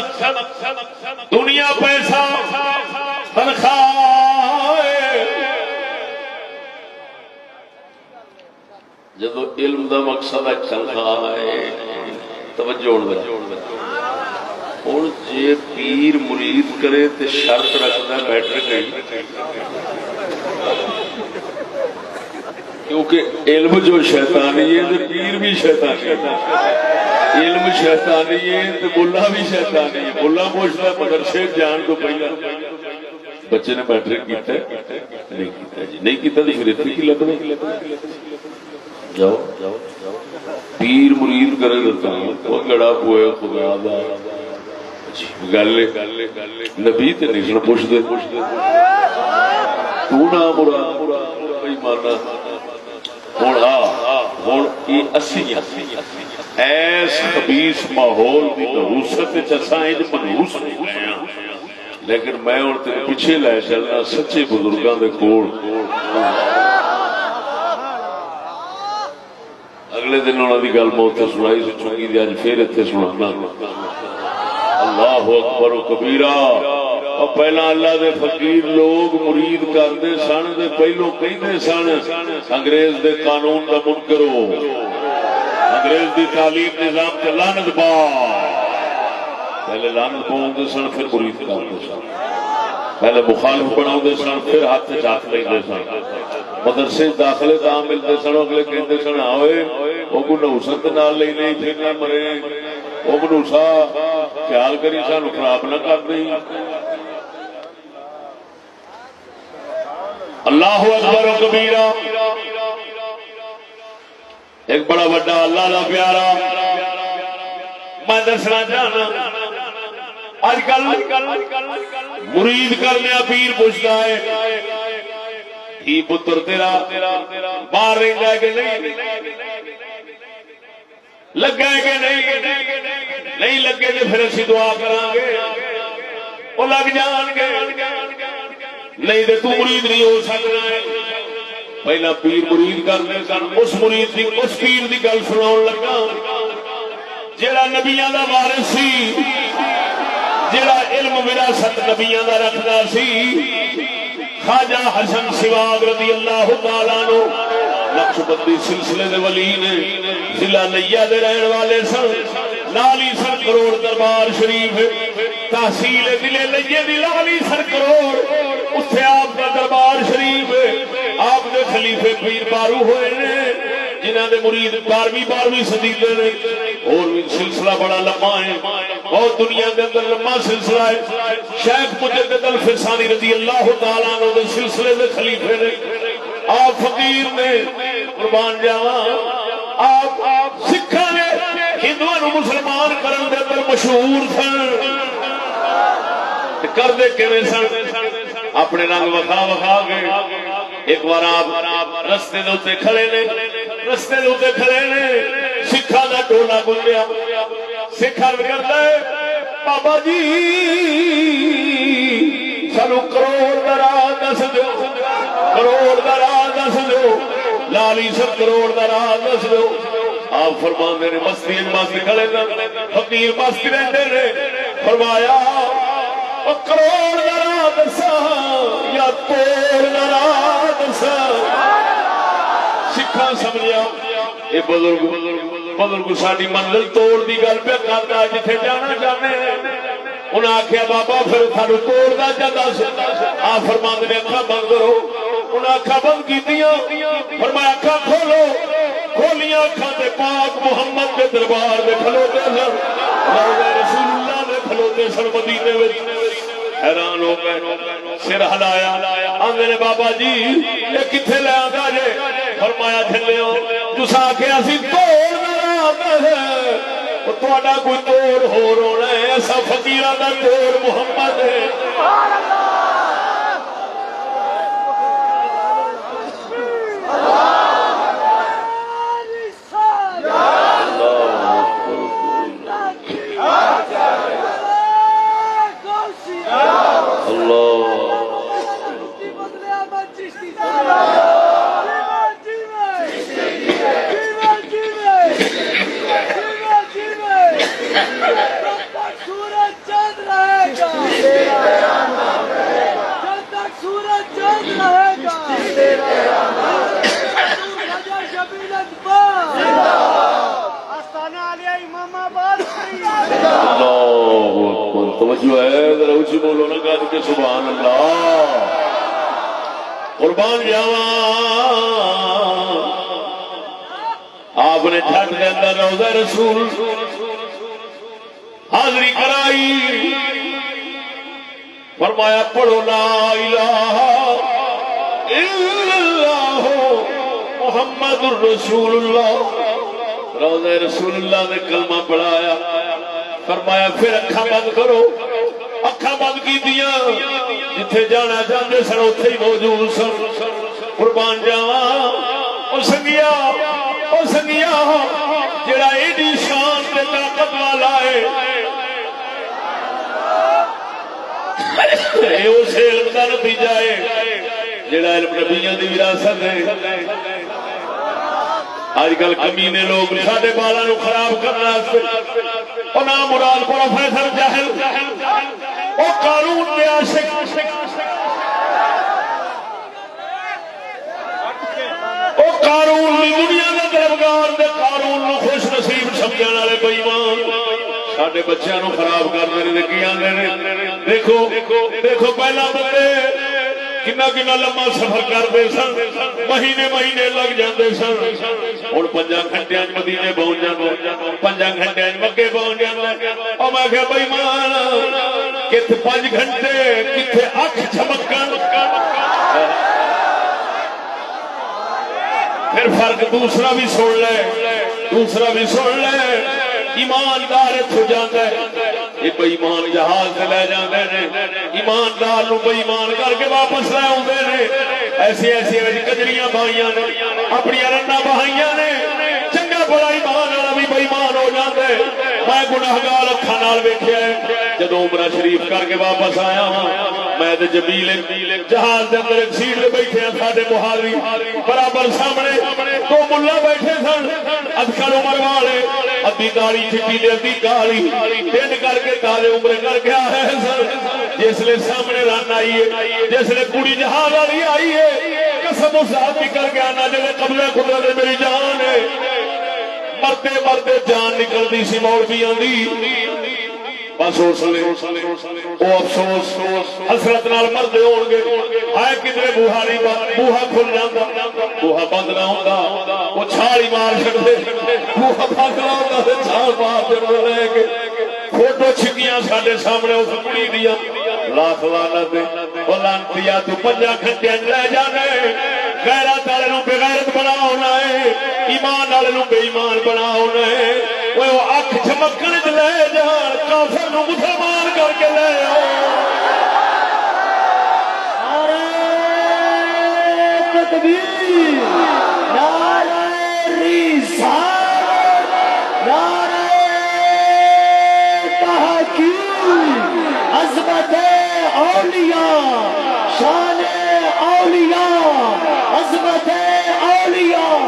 دنیا پیسہ تنخواہ. جب علم دا مقصد تنخواہ ہے توجہ ہوں جی پیر مرید کرے تو شرط رکھنا بیٹر گئی کیونکہ علم جو شیطانی ہے تو پیر بھی شیطانی ہے. علم شیطانی ہے تو ملا بھی شیطانی ہے. ملا پوچھتا مدرسے جان تو پہلے بچے نے میٹرک کیا نہیں کیتا جی نہیں کیتا تو پھر اتنی کی لگنا جاؤ پیر مرید کرے دیتا وہ گڑا پوئے خدا دا گل نبی تے نہیں سن پوچھ دے تو نہ برا بھائی مارنا. ہوں ہوں یہ اسی ایس خبیث ماحول کی نحوست منحوس ہو گئے ہیں. لیکن میں ہوں تیرے پیچھے لے چلنا سچے بزرگاں دے کول. اگلے دن انہوں کی گل میں اتنے سنائی سی چنگی دی اج پھر اتنے سنا. اللہ اکبر و کبیرہ. اور پہلا اللہ دے فقیر لوگ مرید کرتے سن دے پہلو کہندے سن انگریز دے قانون دا منکر ہو انگریز دی تعلیم نظام تے لعنت پا. پہلے لعنت پاؤندے سن پھر مرید کرتے سن. پہلے مخالف بناؤندے سن پھر ہاتھ چاک لیندے سن. مدرسے داخلے دام ملتے سن اگلے کہندے سن آوے وہ کو نحوست نال لئی نہیں پھر نہ مرے وہ منوسا خیال کری سانو خراب نہ کر دیں. اللہ اکبر و کبیرہ. ایک بڑا بڑا اللہ دا پیارا میں دسنا چاہنا اج کل مرید کرنے پیر پوچھتا ہے ہی پتر تیرا باہر رہتا ہے کہ نہیں لگا ہے کہ نہیں لگے تو پھر اسی دعا کریں گے وہ لگ جان گے نہیں تو مرید نہیں ہو سکنا ہے. پہلا پیر مرید کرنے سن اس مرید کی اس پیر کی گل سنا لگا جڑا نبیاں دا وارث سی جڑا علم وراثت نبیاں دا رکھدا سی. خواجہ حسن سواگ رضی اللہ تعالیٰ عنہ نقشبندی سلسلے دے ولی نے ضلع نیا دے رہن والے سن. لالی سر کروڑ دربار شریف تحصیل ضلع نیا دی لالی سر کروڑ اتھے آپ کا دربار شریف آپ نے خلیفے پیر بارو ہوئے نے جنہاں دے مرید 12ویں صدی دے نے. اور بھی سلسلہ بڑا لمبا ہے بہت دنیا کے اندر لمبا سلسلہ ہے. شیخ مجدد الفسانی رضی اللہ تعالیٰ عنہ دے سلسلے دے خلیفے نے. آپ فقیر نے قربان جاواں آپ سکھاں نے ہندوؤں نو مسلمان کرن دے اندر مشہور سن. کر دے کیویں سن اپنے رنگ وکھا کے. ایک بار آپ رستے دے اوتے کھڑے نے سکھاں دا ٹولا گزریا. سکھ عرض کردا ہے بابا جی سانو کروڑ دا راہ دس دیو کروڑ دا راہ دس دیو لالی سر کروڑ دا راہ دس دیو. آپ فرماندے نے مستی مست کھڑے فقیر مست رہتے نے فرمایا او کروڑ نرا دسا یا توڑ نرا دسا سکھاں سمجھیا یہ بزرگ ساری منزل توڑ دی گل پہ کرتا جتھے جانا چاہتے انہیں آخیا بابا پھر سانو توڑ دا جاتا آ فرماندے نے اکھاں بند کرو انہیں اکھاں بند کیتیاں فرمایا اکھاں کھولو کھولیاں اکھاں تے پاک محمد کے دربار دے کھلوتے سن روضہ رسول اللہ دے کھلوتے سن مدینے وچ حیران ہو گئے سر ہلایا آندے نے بابا جی یہ کتھے لے آندا جے فرمایا جھلیو تساں آکھیا سی توڑ نہ آندا او تہاڈا کوئی توڑ ہور ہونا ہے ایسا فقیراں دا توڑ محمد ہے سبحان توجہ ہے ذرا اونچی بولو نا گاج کے سبحان اللہ قربان جاواں آپ نے جھٹ دے اندر روضہ رسول حاضری کرائی فرمایا پڑھو لا الہ الا اللہ محمد الرسول اللہ روضہ رسول اللہ نے کلمہ پڑھایا فرمایا پھر اکھاں بند کرو اکھاں بند کی دیا جتھے جانا چاہتے سن اتھے ہی موجود سن قربان جاواں او سنگیا جڑا ایڈی شان تے طاقت والا ہے اے اس علم دا نتیجہ ہے جڑا علم نبیاں دی وراثت ہے آج کل کمینے لوگ ساڈے بالاں نو خراب کرنا او نا مراد پروفیسر جاہل او قارون دے عاشق او قارون دی دنیا دے دربار دے قارون نو خوش نصیب سمجھن والے بے ایمان ساڈے بچیاں نو خراب کردے نے کی آندے نے دیکھو پہلا بندے کنا لمبا سفر کرتے سن مہینے لگ جاندے سن ہن 5 گھنٹے مدینے پہنچ جاندے 5 گھنٹے مکے پہنچ جاندے او میں کہ بھائی مان کتے 5 گھنٹے کتے اکھ چمکن پھر فرق دوسرا بھی سن لے ایماندار اتو جاندے یہ بے ایمان جہاز سے لے جاندے نے ایماندار نو بے ایمان کر کے واپس لے آوندے نے ایسی کجریاں بھائیاں نے اپنی رنا بہائیاں نے چنگا بڑا ایمان والا بھی بے ایمان ہو جاندے میں گناہگار اکھاں نال ویکھیا ہے جدوں عمرہ شریف کر کے واپس آیا ہاں میں تے جمیل جہاز دے اندر ایک سیٹ تے بیٹھے ہیں ساڈے محاذری برابر سامنے دو ملا بیٹھے سن ادکھل عمر والے ادھی داڑھی چٹی تے ادھی کالی ٹنڈ کر کے کالے عمرے کر کے آئے سن جس لے سامنے رن آئی ہے جس لے کڑی جہاز والی آئی ہے قسم ذات نکل کے آنا جلے قبضہ قدرت میری جان ہے مرتے جان نکلتی سی مولویاں دی بس اس لیے وہ افسوس حسرت نال مردے ہون گے ہائے کدھر بوہاری بوہا کھل جاتا بوہا بند نہ ہوندا وہ چھالی مار چھڑدے بوہا بند نہ ہوندا تے چھال مار چھڑدے لے کے فوٹو چھکیاں ساڈے سامنے اس کڑی دیا لاکھ لعنت او لعنتیا تو 5 گھنٹے لے جانے غیرت والے نو بے غیرت بناونا ہے ایمان والے نو بے ایمان بناونا ہے وہ اکھ چمکن وچ لے جان کافر نو مسلمان کر کے لے آؤ نعرہ تکبیر نعرہ رسالت نعرہ تحقیق عظمت اولیاء شان اولیاء عظمت اولیاء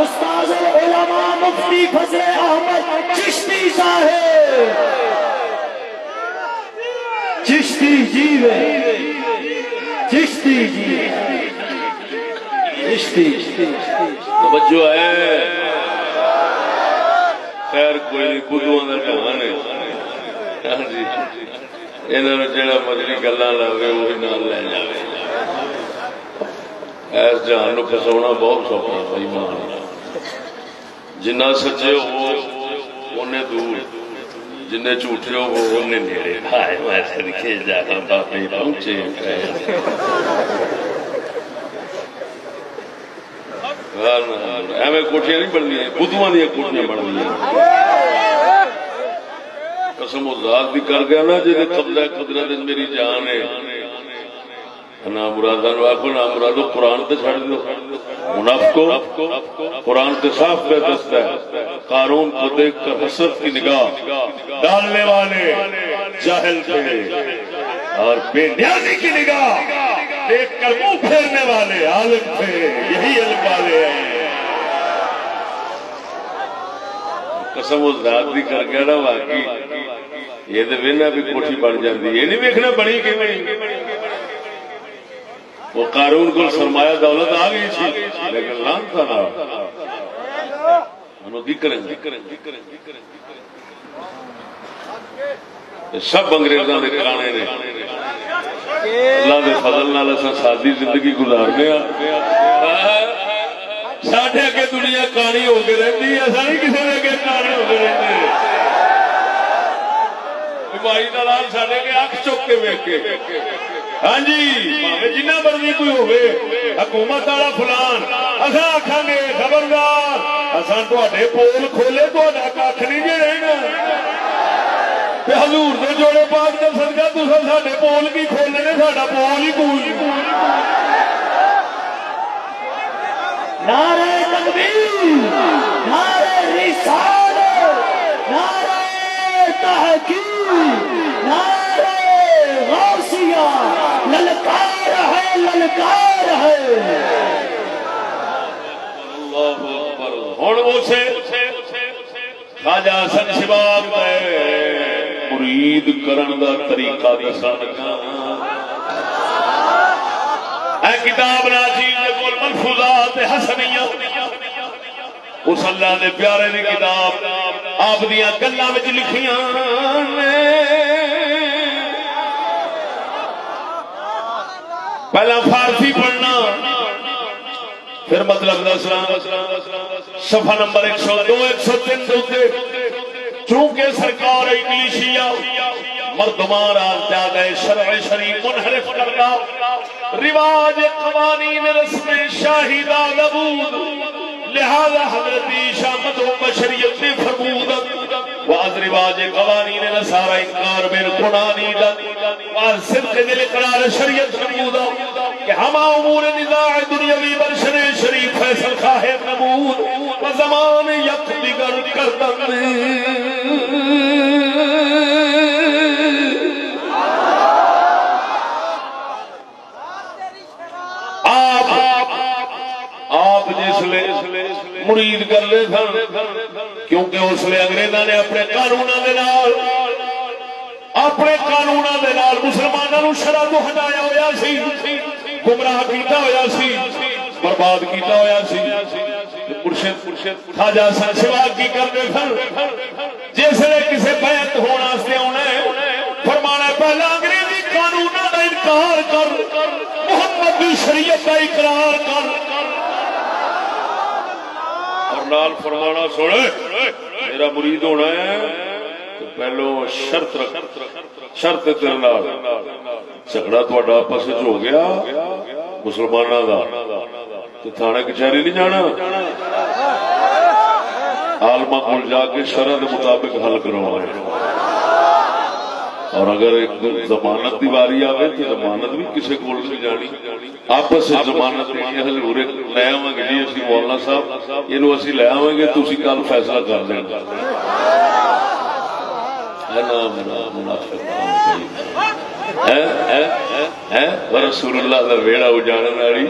استاذ العلماء مفتی فضل احمد چشتی صاحب چشتی جی چشتی جی چشتی توجہ ہے خیر کوئی نہیں بدھواں دا جہان ہے ہاں جی انہاں نوں جڑا مجری گلاں لاوے وہی نال لے جاوے اس جہان نوں پھساونا بہت سوکھا ہے بھائی مان جنہ سچے ہو اونے دور جنہیں جھوٹے ہو وہ انہیں نیڑے ہائے میں صدقے جانا باقی پہنچے ایویں کوٹیاں نہیں بننی بدھواں دیا کوٹیاں بننی قسم ذات بھی کر گیا نا جی قبضہ قدرت میری جان ہے نا مرادہ نو آخو نا مرادو قرآن تے چھڑ دو منافقو قرآن تے صاف پہ دستا ہے قارون کو دیکھ کر حسرت کی نگاہ ڈالنے والے جاہل تھے اور بے نیازی کی نگاہ دیکھ کر منہ پھیرنے والے عالم تھے یہی علم والے ہیں قسم ذات بھی کر گیا نا واقعی یہ تو وینا بھی کوٹھی بن جاتی یہ نہیں ویکھنا بنی کہ وہ قارون کو سرمایہ دولت آ گئی تھی لیکن لان تھا نا انہوں دی کریں سب انگریزاں دے کرانے نے اللہ دے فضل نال اساں سادی زندگی گزارنے ساڈے اگے دنیا کہانی ہو کے رہندی ہے اساں نہیں کسے دے اگے کہانی ہو کے رہندے بھائی دلال ساڈے کے اکھ چک کے ویکھ کے ہاں جی جنہ مرضی کوئی ہوئے حکومت والا فلان اصا آخان گے خبردار اصا تے پول کھولے تا کھ نہیں جی رہنا حضور نے جوڑے پاک کا صدقہ تصا ساڈے پول کی کھولنے ساڈا پول ہی کوئی نعرہ تکبیر نعرہ رسالت نعرہ تحقیق نعرہ غوثیہ للکار ہے للکار ہے اللہ اکبر ہن اسے خواجہ حسن شباب دے مرید کرن دا طریقہ دسن لگا اے کتاب ناچیز دے کول ملفوظات حسنیہ اس اللہ دے پیارے دی کتاب آپ دیاں گلاں وچ لکھیاں پہلا فارسی پڑھنا پھر مطلب دسنا صفحہ نمبر 102 103 دے چونکہ سرکار انگلیشیا مردمان زیادہ شرع شریف منحرف کرنا رواج قوانین رسم شاہی دا نبود لہذا حضرت عیسیٰ مدعو بشریت میں فرمود واز رواج قوانین نصارى انکار بین قرآنی دا واز صدق دل اقرار شریعت نمودا کہ ہما امور نزاع دنیاوی برشر شریف فیصل خواہ نمود و زمان یک دیگر کردن آپ جس لے مرید کر لے سن کیونکہ اس لئے انگریزاں نے اپنے قانوناں دے نال مسلمانوں شرع تو ہٹایا ہویا سی گمراہ کیتا ہویا سی برباد کیتا ہویا سی مرشد خواجہ حسن شباب کی کر دے سن جس لئے کسے بیعت ہونا سے انہیں فرمانا پہلا انگریزی قانوناں دا انکار کر محمد کی شریعت کا اقرار کر اور نال فرمانا سوڑے میرا مرید ہونا ہے تو پہلو شرط رکھ شرط تیرے نال جھگڑا تہاڈا آپس وچ ہو گیا مسلماناں دا تو تھانے کچہری نہیں جانا عالماں کول جا کے شرع دے مطابق حل کروانا ہے اور اگر ایک ضمانت دی واری آوے تو ضمانت بھی کسی کول نہیں جانی آپس سے ضمانت حضور لے آواں گے جی اسی مولانا صاحب اینو اسی لے آواں گے تسی کل فیصلہ کر دینا منافق رسول اللہ دا ویڑا اجاڑن والی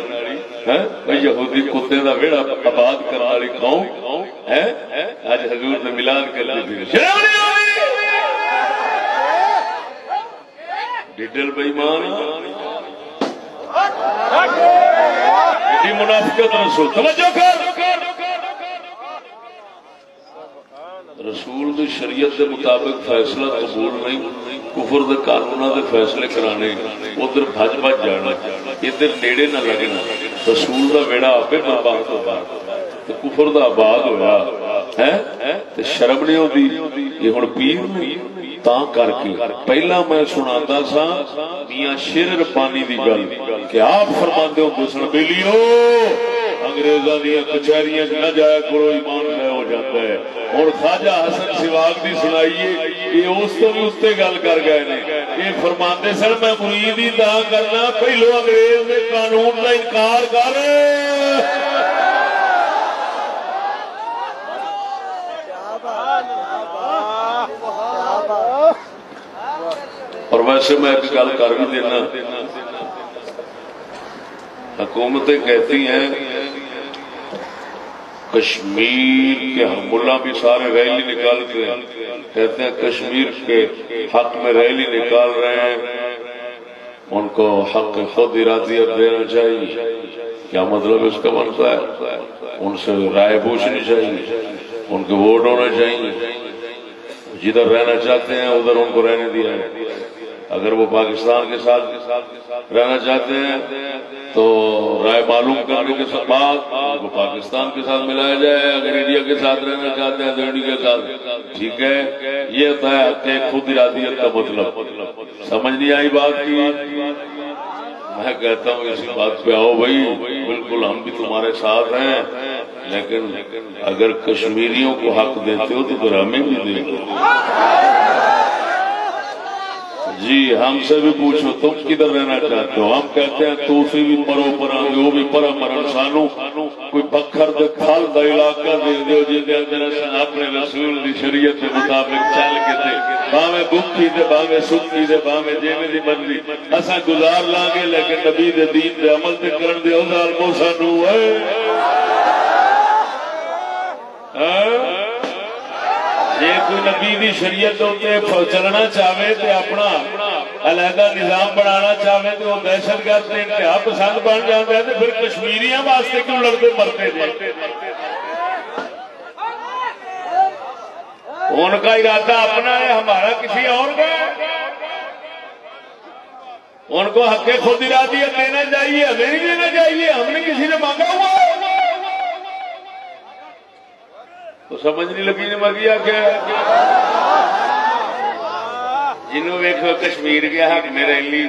یہودی کتے کا ویڑا آباد کرنے والی قوم ہے اج حضور نے ملاد کر دی ڈڈل بےمان منافقت رسول توجہ کر رسول دی شریعت دے مطابق فیصلہ قبول نہیں کفر دے قانوناں دے فیصلے کرانے ادھر بھج بھج جانا ادھر نیڑے نہ لگنا رسول دا بیڑا آپے برباد ہوگا تے کفر دا آباد ہویا ہے تے شرم نہیں ہوندی یہ ہن پیر نہیں تاں کر کے پہلا میں سناندا سا میاں شیر ربانی دی گل کہ آپ فرماندے ہو سن بیلیو انگریزاں دی کچہریاں نہ جایا کرو ایمان لے ہو جاتا ہے اور خواجہ حسن سواگ دی سنائیے یہ اس تو بھی اس تے گل کر گئے نے یہ فرماندے سن میں مرید ہی دا کرنا پہلو انگریز دے قانون دا انکار کر اور ویسے میں ایک گل کر بھی دینا حکومتیں کہتی ہیں کشمیر کے ملا بھی سارے ریلی نکالتے ہیں کہتے ہیں کشمیر کے حق میں ریلی نکال رہے ہیں ان کو حق خود ارادیت دینا چاہیے کیا مطلب اس کا بنتا ہے ان سے رائے پوچھنی چاہیے ان کے ووٹ ہونا چاہیے جدھر رہنا چاہتے ہیں ادھر ان کو رہنے دیا ہے اگر وہ پاکستان کے ساتھ رہنا چاہتے ہیں تو رائے معلوم کرنے کے بعد ان کو پاکستان کے ساتھ ملایا جائے اگر انڈیا کے ساتھ رہنا چاہتے ہیں تو انڈیا کے ساتھ ٹھیک ہے یہ ہوتا ہے خود ارادیت کا مطلب سمجھ نہیں آئی بات کی میں کہتا ہوں اسی بات پہ آؤ بھائی بالکل ہم بھی تمہارے ساتھ ہیں لیکن اگر کشمیریوں کو حق دیتے ہو تو پھر ہمیں بھی دے جی ہم سے بھی پوچھو تم کدھر رہنا چاہتے ہو ہم کہتے ہیں توسی بھی پرو پر وہ بھی پر مرن سانو کوئی بکھر دے کھال دا علاقہ دے دیو جی دے اندر اپنے رسول دی شریعت کے مطابق چل کے دے باویں بکھی دے باویں سکی دے باویں جیویں دی مرضی اساں گزار لیں گے لیکن نبی دے دین دے عمل تے کرن دے او ظالمو سانو جی کوئی نبی دی شریعت چلنا چاہے تو اپنا علیحدہ نظام بنانا چاہے تو وہ دہشت گرد انتہا پسند بن جاتا ہے تو پھر کشمیریاں واسطے کیوں لڑتے مرتے تھے ان کا ارادہ اپنا ہے ہمارا کسی اور کا ان کو حق خود ارادیت دینا چاہیے ہمیں نہیں دینا چاہیے ہم نے کسی نے مانگا ہوا تو سمجھ نہیں لگی نے مگیا کیا جنہوں دیکھو کشمیر کے حق میں ریلی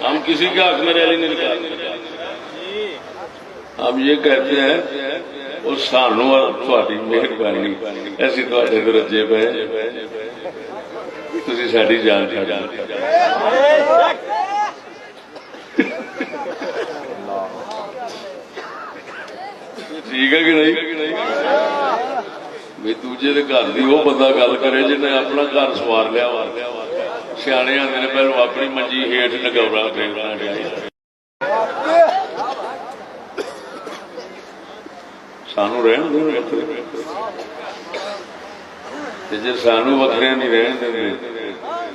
ہم کسی کے حق میں ریلی نہیں نکالتے ہم یہ کہتے ہیں وہ سانو تھوڑی مہربانی ایسی تھوڑے درجے پہ تسی ساڈی جان ٹھیک ہے کہ نہیں بھائی دوجے دے گھر دی وہ بندہ گل کرے جنہیں اپنا گھر سوار لیا سیانے آتے نے پہلو اپنی منجی ہیٹ نگورا پھیرنا چاہیے سانو رہن دو جی سانو وکھرے نہیں رہن دیں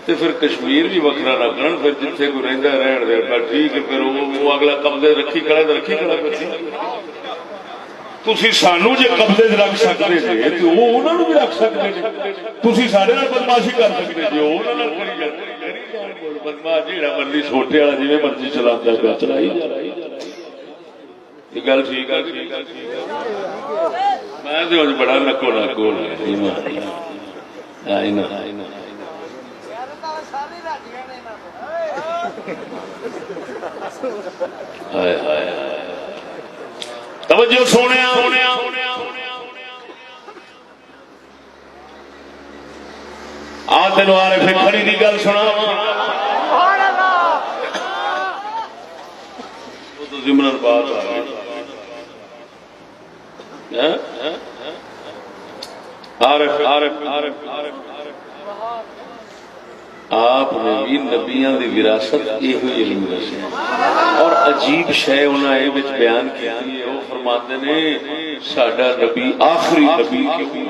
تو پھر کشمیر بھی وکھرا نہ کرن پھر جتھے کوئی رہندا رہن دے ٹھیک ہے پھر وہ اگلا قبضے رکھی کھڑا تو رکھی کھڑا تسی سانو جے قبضے رکھ سکتے جی تو وہ انہاں نوں بھی رکھ سکتے جی تسی ساڈے نال بدماشی کر سکتے جی انہاں نال کری جاندے بدماش جیڑا مرضی چھوٹے والا جویں مرضی چلاندا پیا چلائی جا یہ گل ٹھیک ہے میں تو بڑا نکو نکو توجہ سونے آ تین آ رہے کھڑی کی گل سنا زمرن بات عارف آپ نے بھی نبیاں دی وراثت یہ علم دسیا اور عجیب شے انہاں اے وچ بیان کیتی ہے. وہ فرماتے نے ساڈا نبی آخری نبی کیوں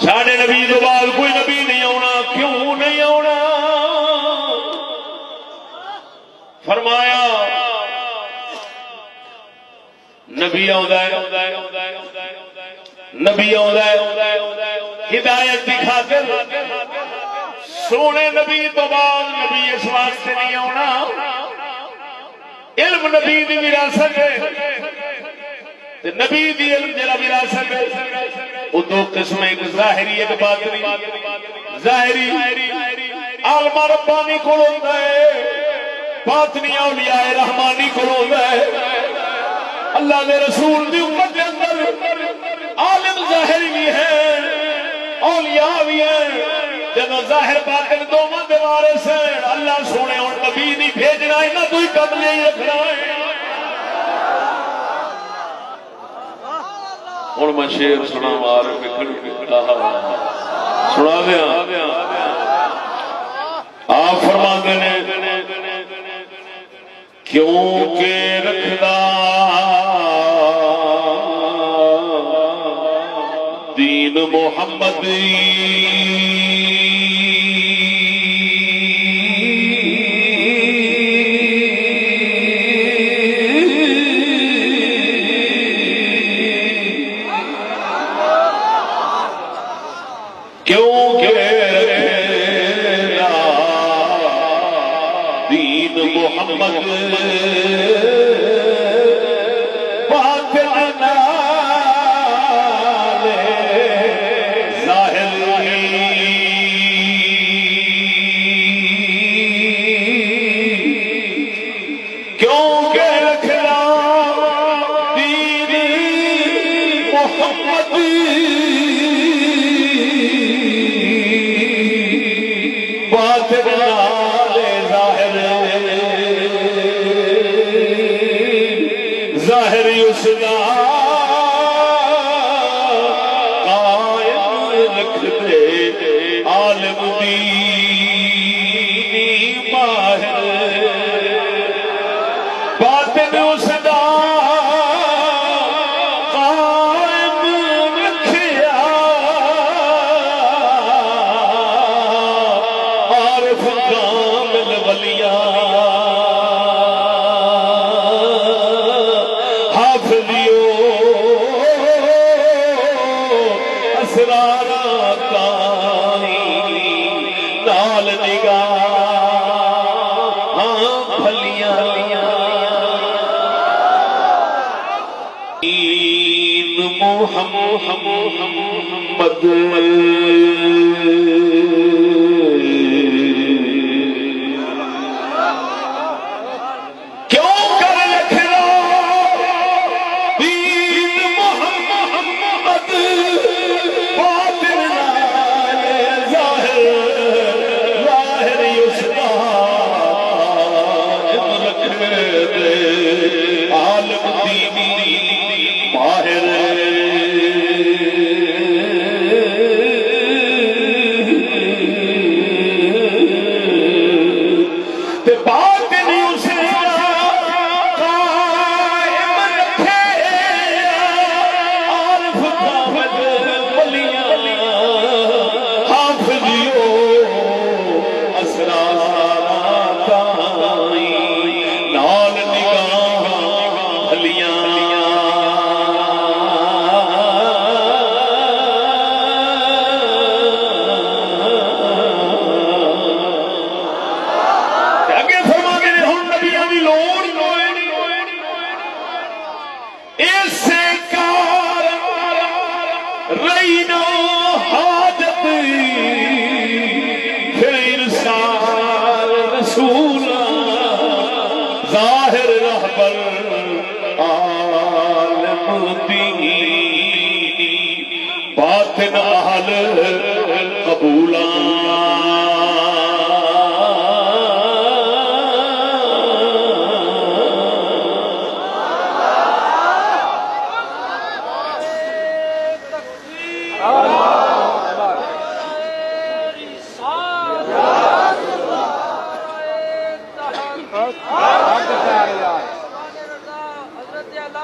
ساڈے نبی تو بعد کوئی نبی نہیں آنا کیوں نہیں آنا. فرمایا نبی ہدایت کی خاطر سونے نبی تو بعد نبی اس واسطے نہیں آنا علم نبی دی وراثت ہے. نبی دی علم جڑا وراثت ہے وہ دو قسم ایک ظاہری ایک باطنی. ظاہری عالم ربانی کول ہوندا ہے باطنی اولیاء رحمانی کول ہوندا ہے. اللہ دے رسول دی امت کے اندر عالم ظاہری بھی ہے اولیاء بھی ہیں جب ظاہر باطن دونوں دے وارث ہیں. اللہ سونے اور نبی نہیں بھیجنا انہاں کوئی کم نہیں رکھنا ہے. ہوں میں شیر سنا مار سنا دیا آپ فرماندے نے کیونکہ رکھدا دین محمد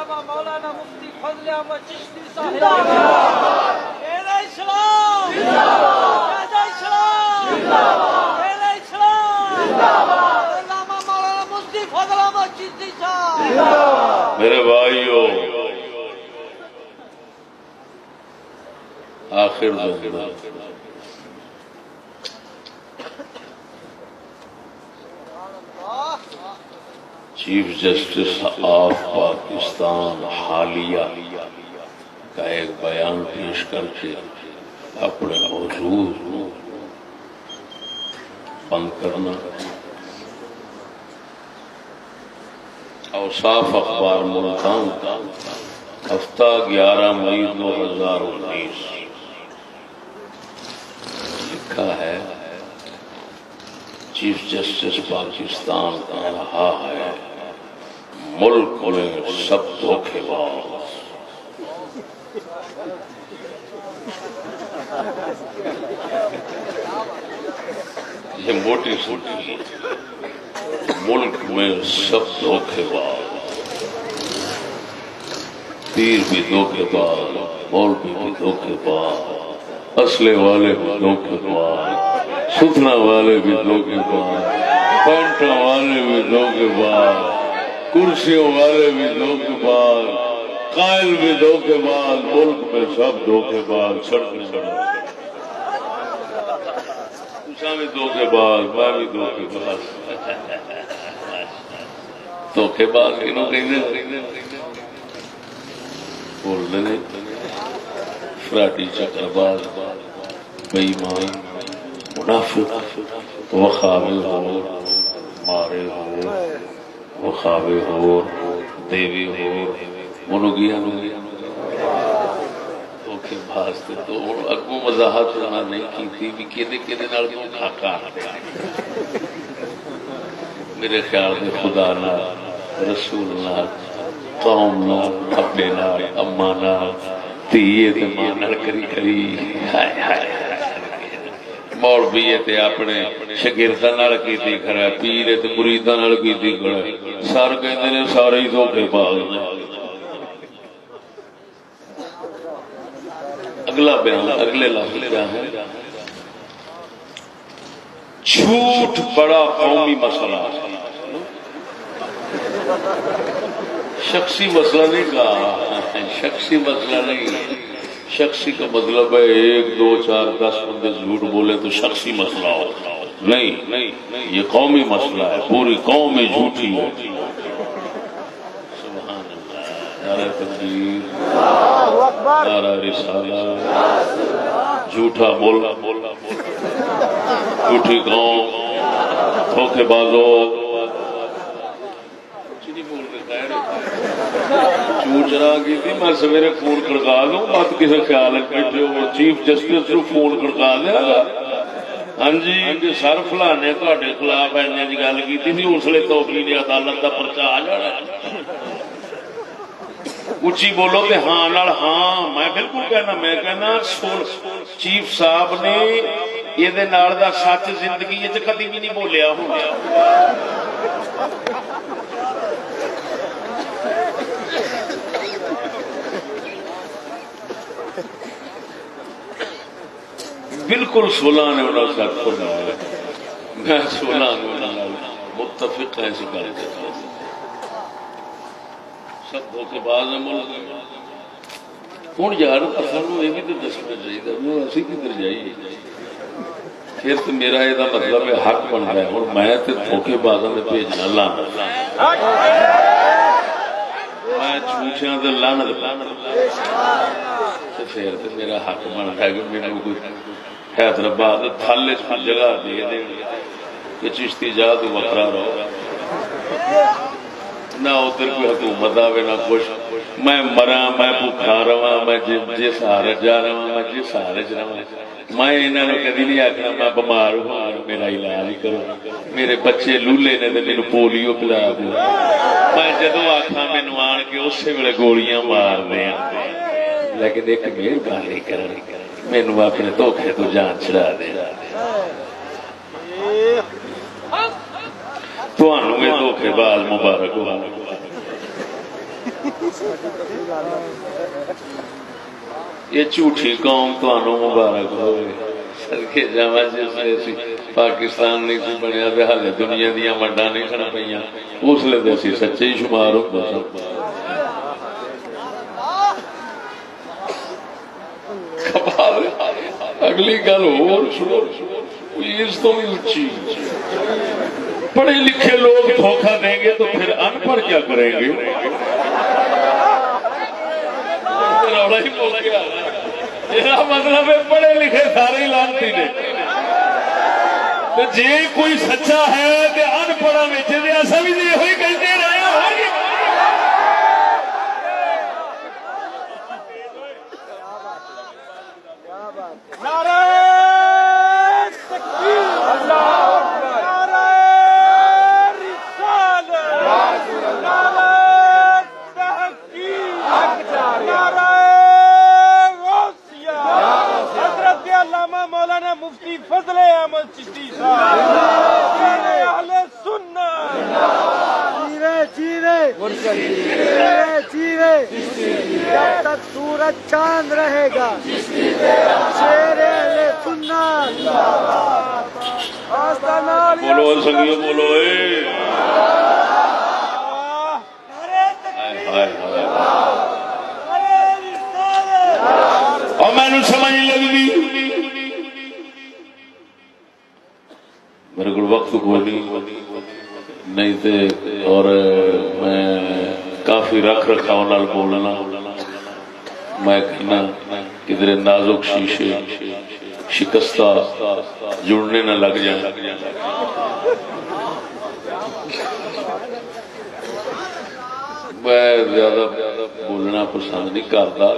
علامہ مولانا مفتی فضل احمد چشتی صاحب اہل اسلام اہل اسلام اہل اسلام علامہ مولانا مفتی فضل احمد چشتی صاحب. میرے بھائیو آخر زندہ چیف جسٹس آف پاکستان حالیہ کا ایک بیان پیش کر کے اپنے موضوع بند کرنا. اوصاف اخبار ملتان کا ہفتہ 11 مئی 2019 لکھا ہے چیف جسٹس پاکستان کا رہا ہے ملک میں سب دھوکے باز. یہ موٹی سوٹی ملک میں سب دھوکے باز، پیر بھی دھوکے باز، مولوی بھی دھوکے باز، اسلحے والے بھی دھوکے باز، ستنا والے بھی دھوکے باز، پینٹا والے بھی دھوکے باز، کرسیوں والے بھی دھوکے باز، قائل بھی دھوکے باز. ملک میں سب دھوکے باز، سڑک بھی دھوکے باز، میں بھی دھوکے باز. دھوکے باز کنوں کہتے بولنے نہیں، فراڈی چکر باز، بے ایمان، منافق، وخاوے ہو، مارے ہو، وخاوے ہو، دیوی ہو، منگیا دھوکے باز تھے. تو اگوں وضاحت نہیں کی تھی بھی کہدے نال دھوکھا کرتے. میرے خیال میں خدا نال، رسول نال، قوم نال، ابے نال، اما نال، دھیے تے ماں نال کری کری. ہائے ہائے مولوی تے اپنے شاگرداں نال کیتی کھڑا، پیر تے مریداں نال کیتی کھڑا. سر کہندے نے سارے ہی دھوکے باز نے. اگلا بیان، اگلے لفظ کیا ہے؟ جھوٹ بڑا قومی مسئلہ. شخصی مسئلہ نہیں کہا، شخصی مسئلہ نہیں. شخصی کا مطلب ہے 1 2 4 10 بندے جھوٹ بولے تو شخصی مسئلہ ہو. نہیں، یہ قومی مسئلہ ہے، پوری قوم میں جھوٹی ہے. سبحان اللہ. نعرہ تکبیر، نعرہ رسالہ. جھوٹا بولنا، جھوٹی قوم، دھوکے بازوں. جھوٹ چرا کی تھی میں سویرے فون کھڑکا دوں، بات کسی خیال بیٹھے ہو چیف جسٹس نو فون کھڑکا دیا گا. ہاں جی سر فلانے تے خلاف ایسے کی گل کی تھی، اس لیے توفیق عدالت کا پرچہ آ جانا. اچھی بولو کہ ہاں نال ہاں. میں بالکل کہنا، میں کہنا چیف صاحب نے یہ نال دا سچ زندگی کدی بھی نہیں بولیا ہوا. بالکل 16 نے انہوں نے ساتھ فرمایا. میں 16 نے متفق ہے اس گل سے. سب دھوکے باز ہیں ملک میں. ہوں یار سانو یہ بھی تو دسنا چاہیے اسی کدھر جائیے. پھر تو میرا یہ مطلب ہے حق بن رہا ہے. ہوں میں تو دھوکے بازوں میں بھیجنا لانا، میں جھوٹیاں تو لانا تو پھر تو میرا حق بن رہا ہے کہ میرے کوئی حیدرآباد تھل جگہ دے دیں کہ چشتی جا تو وکرا رہو. نہ ادھر کوئی حکومت آئے نہ کچھ. میں مرا، میں بھوکا رہا، میں جس سہارے جا رہا، میں جس سہارے چ رہا. میں انہوں نے کدی نہیں آخنا میں بمار ہوا میرا علاج ہی کرو. میرے بچے لولے نے تو میرے پولیو پلا دو. میں جدو آخا مینو آن کے اسی ویلے گولیاں مار دیا. لیکن ایک مہربانی کرنی مینو اپنے دھوکھے تو جان چھڑا دے. دھوکھے باز مبارک ہو. یہ جھوٹھی قوم تمہوں مبارک ہوئے سدکے جاواں جس نے پاکستان نہیں سی بنیا تے ہالے دنیا دیا ونڈاں نہیں سن پئیاں اس لیے تے اسی سچے ہی شمار ہوندا سن اگلی گل اور سنو اس تو بھی اچھی پڑھے لکھے لوگ دھوکہ دیں گے تو پھر ان پڑھ کیا کریں گے مطلب ہے پڑھے لکھے سارے لانتی نے جی کوئی سچا ہے کہ ان پڑھا ایسا بھی نہیں ہوئی کہتے رہے مفتی فضل احمد چشتی صاحب اہل سنت چیرے جب تک سورج چاند رہے گا شیر اہل سنت بولو سنگیو بولو اور میں نے سمجھ لگی میرے کو وقت کوئی نہیں تھے اور میں کافی رکھ رکھاؤ نال بولنا میں کہنا کدھر نازک شیشے شکستہ جڑنے نہ لگ جائیں میں زیادہ بولنا پسند نہیں کرتا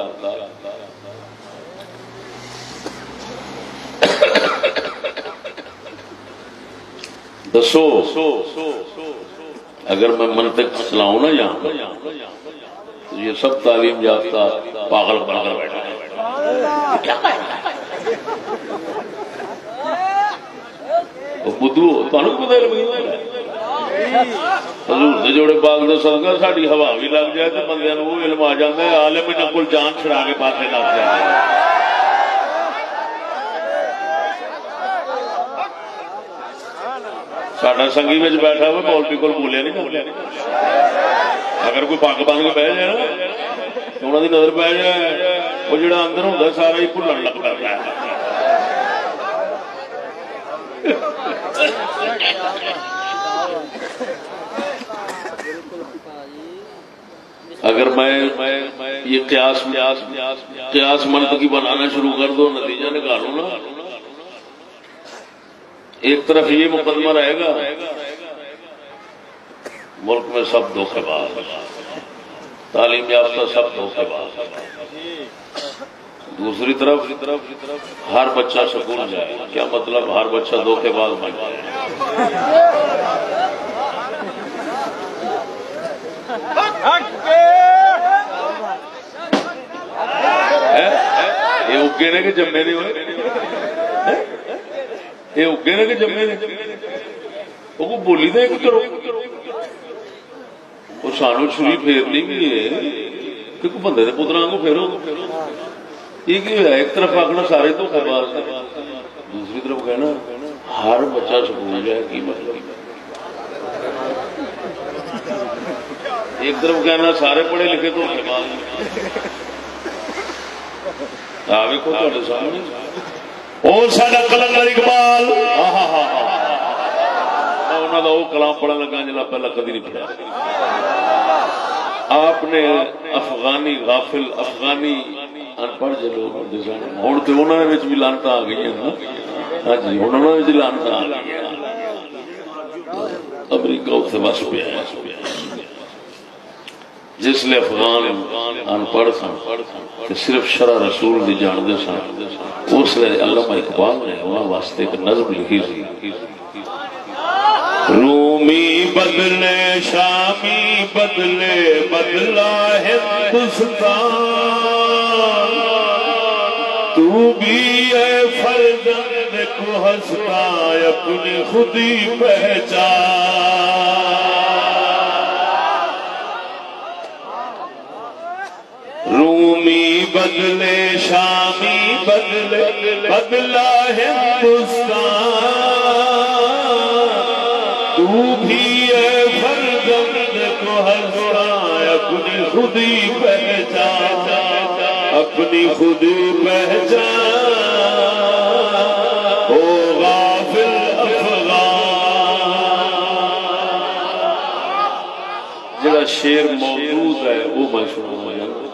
دسو اگر میں منطق چلاؤں نا یہاں تو یہ سب تعلیم یافتہ پاگل بن کر بیٹھے بدھو حضور دے جوڑے باغ دے صدقہ ساڈی ہوا بھی لگ جائے تو بندے نوں وہ علم آ جاندا ہے عالم انہاں کول جان چھڑا کے پاسے نس جائے ساڈا سنگی میں بیٹھا ہوا مولوی کول بولیا نہیں اگر کوئی پگ بن کے بہ جائے نا تو انہوں کی نظر پی جائے وہ جڑا اندر ہوتا سارا ہی بھولن لگ پہ اگر میں یہ قیاس منطقی بنانا شروع کر دو نتیجہ نکالوں نا ایک طرف یہ مقدمہ رہے گا ملک میں سب دھوکے باز تعلیم یافتہ سب دھوکے باز دوسری طرف ہر بچہ سکول جائے کیا مطلب ہر بچہ دھوکے باز بن جائے یہ اگے نے کہ جمے نہیں ہوئے یہ اگے نے کہ جمے نے وہ بولی دے کرو وہ سانو چھری پھیرنی بھی ہے کہ کوئی بندے نے پترا کو پھیرو یہ ہے ایک طرف آخنا سارے دھوکے باز دوسری طرف کہنا ہر بچہ سکول جائے کی مطلب ایک طرف کہنا سارے پڑھے لکھے دھوکے باز ویکھو تہاڈے سامنے اور ساڈا کلندر اقبال انہاں دا وہ کلام پڑھن لگا جلا پہلا کدی نہیں پڑھا آپ نے افغانی غافل افغانی ان پڑھ جو لوگ ہوندے سن ہن تے انہاں دے وچ بھی لعنتاں آ گئیاں نا ہاں جی انہاں دے وچ لعنتاں آ گئیاں امریکہ اتنے بس پہ جس لئے افغان ان پڑھ سن صرف شرع رسول دی جاندے سن اس لئے علامہ اقبال نے انہاں واسطے ایک نظم لکھی سی رومی بدلے شامی بدلے بدلا ہندوستان تو بھی اے فرزند کو ہنستا اپنی خودی پہچان رومی بدلے شامی بدلے بدلا ہندوستان تو بھی اے فرزند کو ہنسائے اپنی خودی پہچان اپنی خودی پہچان او غافل جڑا شعر موجود ہے وہ میں سناؤں گا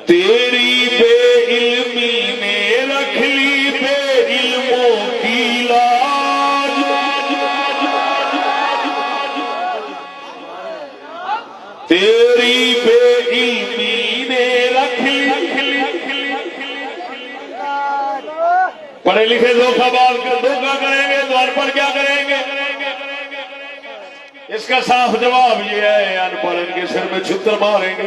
تیری بے علمی نے رکھ لی بے علموں کی لاج تیری بے علمی نے رکھ لی پڑھے لکھے دھوکہ باز دھوکہ کریں گے تو ان پڑھ کیا کریں گے اس کا صاف جواب یہ ہے ان پڑھ ان کے سر میں چھتر ماریں گے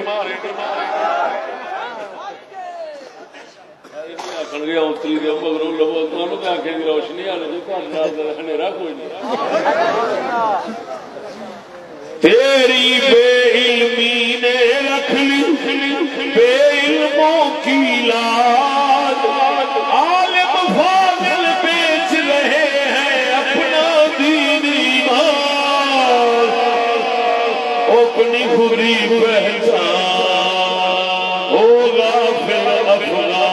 تیری بے علمی نے رکھ لی بے علموں کی لاج عالم فاضل بیچ رہے ہیں اپنا دین ایمان اپنی خودی پہچان او غافل افغان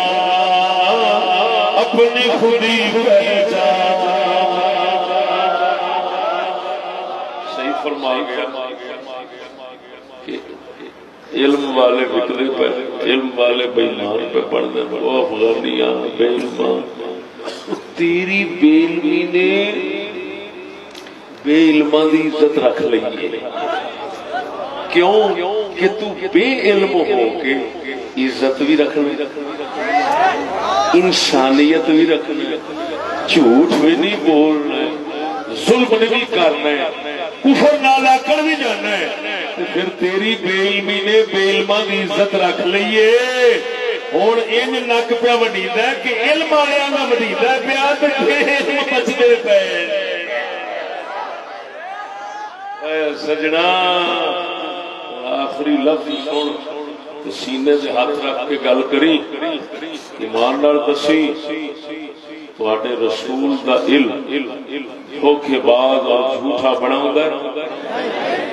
اپنی خودی پہچان صحیح فرما گیا کہ علم والے بکرے پہ علم والے بے ایمان پہ پڑھنے وہ افغانیاں بے ایمان تیری بے علمی نے بے علماں دی عزت رکھ لی ہے کیوں کہ تو بے علم ہو کے عزت بھی رکھنی انسانیت بھی رکھنی جھوٹ بھی نہیں بولنا ظلم نہیں کرنا کفر نالا کر بھی جانا ہے پھر تیری بے علمی نے بے علماں دی عزت رکھ لیے ہوں ان نک پیا وڈیدا ہے کہ علم والیاں دا وڈیدا پیا تے علم بچدے پے سجنا آخری لفظ سن سینے سے ہاتھ رکھ کے گل کری ایمان نال دسی تواڈے رسول دا علم دھوکے باز اور جھوٹا بناوندا ہے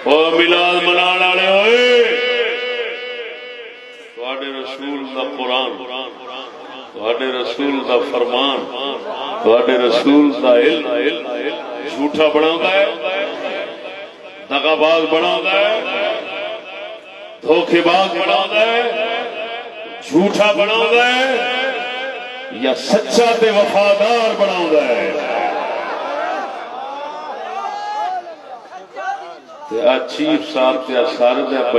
او میلاد منان والے ہوئے تواڈے رسول دا قرآن تواڈے رسول دا فرمان تواڈے رسول دا علم جھوٹا بناوندا ہے دغا باز بناوندا ہے دھوکے باز بناوندا ہے جھوٹا بناوندا ہے یا سچا تے وفادار بناوندا ہے تے چیف صاحب تے سارے دا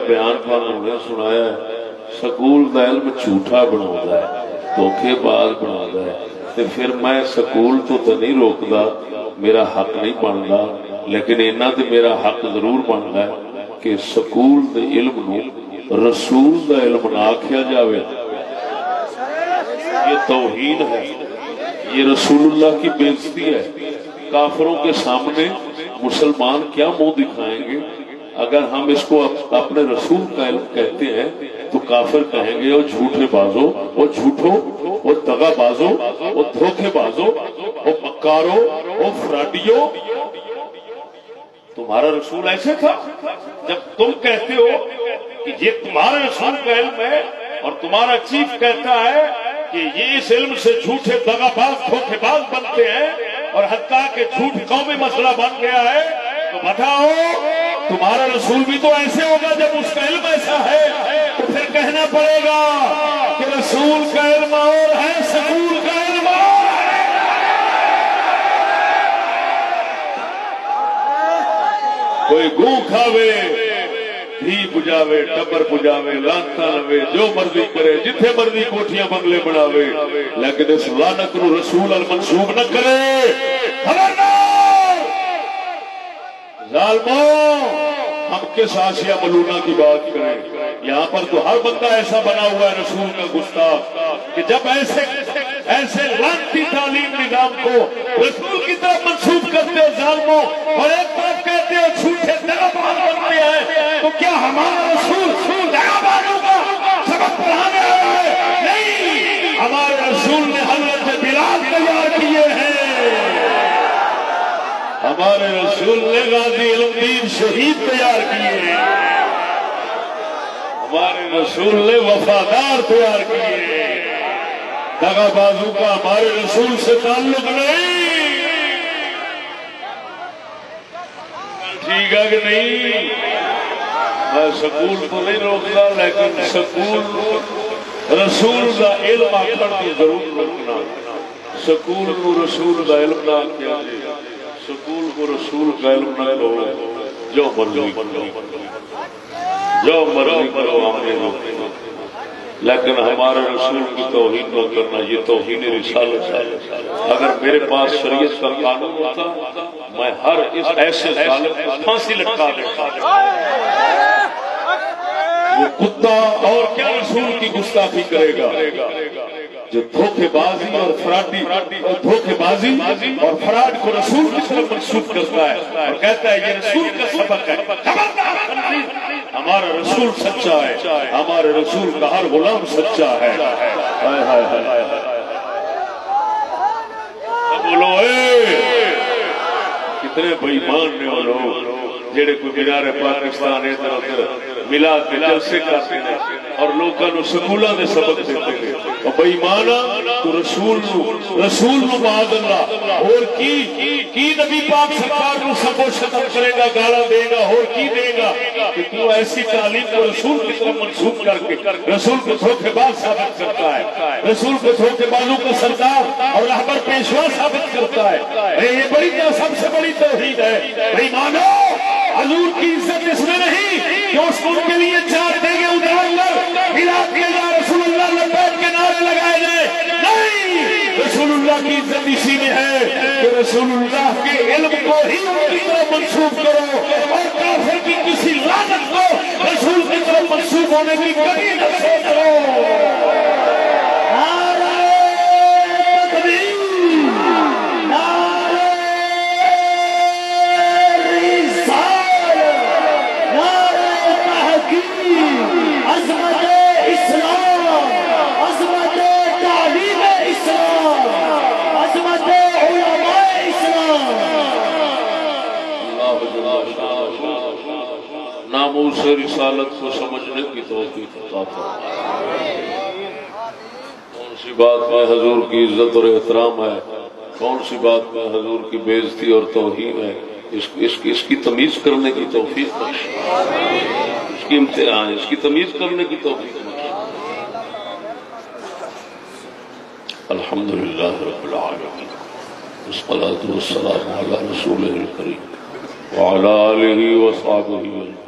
بیان نے سنایا ہے سکول دا علم جھوٹا بناوندا ہے دھوکے باز بناوندا ہے تے پھر میں سکول تو نہیں روکدا میرا حق نہیں بنتا لیکن اینا تے میرا حق ضرور بنتا ہے کہ سکول دے علم نو رسول دا علم نہ آکھیا جاوے یہ توہین ہے یہ رسول اللہ کی بے عزتی ہے کافروں کے سامنے مسلمان کیا منہ دکھائیں گے اگر ہم اس کو اپنے رسول کا علم کہتے ہیں تو کافر کہیں گے وہ جھوٹے بازو وہ جھوٹو وہ دغا بازو وہ دھوکے بازو وہ مکارو وہ فراڈیو تمہارا رسول ایسے تھا جب تم کہتے ہو کہ یہ تمہارا رسول کا علم ہے اور تمہارا چیف کہتا ہے کہ یہ اس علم سے جھوٹے دغا باز دھوکے باز بنتے ہیں اور حتیٰ کہ جھوٹ قومی مسئلہ بن گیا ہے تو بتاؤ تمہارا رسول بھی تو ایسے ہوگا جب اس کا علم ایسا ہے تو پھر کہنا پڑے گا کہ رسول کا علم اور ہے سکول کا علم اور ہے کوئی گو کھاوے دھی پجاوے ٹبر پجاوے لانتا لوے جو مرضی کرے جتھے مرضی کوٹھیاں بنگلے بناوے لیکن اس لعنت کو رسول المنسوب نہ کرے خبردار ظالموں ہم کس آسیہ ملونہ کی بات کریں یہاں پر تو ہر بندہ ایسا بنا ہوا ہے رسول کا گستاخ کہ جب ایسے ایسے لعنتی تعلیم نظام کو رسول کی طرف منسوب کرتے ہو ظالموں، اور ایک طرف کہتے ہو جھوٹے دغاباز بنتے ہیں، تو کیا ہمارا رسول دغابازوں کا سبق پڑھانے آیا ہے؟ نہیں، ہمارے رسول نے حضرت بلال تیار کیے ہیں، ہمارے رسول نے غازی علمدین شہید تیار کیے ہیں، ہمارے رسول نے وفادار تیار کیے ہیں، دغا بازو کا ہمارے رسول سے تعلق نہیں۔ ٹھیک ہے کہ نہیں؟ میں سکول تو نہیں روکتا، لیکن سکول رسول کا علم آخر کی ضرور روکنا، سکول کو رسول کا علم نہ کیا جائے، سکول کو رسول کا علم نہ لو، جو مرضی کرو، جو مرضی کرو، ہمیں روکے، لیکن ہمارے رسول کی توہین نہ کرنا، یہ توہین رسالت ہے۔ اگر میرے پاس شریعت کا قانون ہوتا، میں ہر اس ایسے ظالم کو پھانسی لٹکا دیتا۔ وہ کتا اور کیا رسول کی گستاخی کرے گا جو دھوکے بازی اور فراڈی اور دھوکے بازی اور فراڈ کو رسول کی طرف منسوب کرتا ہے اور کہتا ہے یہ رسول کا سبق ہے۔ ہمارا رسول سچا ہے، ہمارے رسول کا ہر غلام سچا ہے۔ بولو کتنے بے ایمان نے وہ لوگ جڑے کوئی مینار پاکستان ادھر ادھر ملاد کے جلسے کرتے ہیں اور لوگوں کو سکولاں دے سبق دیتے ہیں، اور بے ایمان تو رسول نو معاذ اللہ اور کی نبی پاک سرکار کو سب شتم کرے گا، گالا دے گا، اور کی دے گا کہ تو ایسی تعلیم کو رسول کی طرف منسوب کر کے رسول کو دھوکے باز ثابت کرتا ہے، رسول کو دھوکے بازوں کا سردار اور رہبر پیشوا ثابت کرتا ہے۔ یہ بڑی سب سے بڑی توحید ہے۔ بے ایمانو، حضور کی عزت اس میں نہیں کہ اس کو ان کے لیے چار دیگے ادھار کر ملاد کے یا رسول اللہ لبیک کے نعرے لگائے جائے، نہیں، رسول اللہ کی عزت اسی میں ہے کہ رسول اللہ کے علم کو ہی ان کی طرف منسوب کرو، اور کافر کی کسی لعنت کو رسول کی طرف منسوب ہونے کی کبھی نہ سوچو۔ ناموس رسالت کو سمجھنے کی توفیق عطا فرمائے۔ کون سی بات میں حضور کی عزت اور احترام ہے، کون سی بات میں حضور کی بے عزتی اور توہین ہے، اس کی تمیز کرنے کی توفیق بخش، اس کی امتحان، اس کی تمیز کرنے کی توفیق بخش۔ الحمدللہ رب العالمین، والصلاة والسلام علی رسولہ الکریم وعلی آلہ وصحبہ اجمعین۔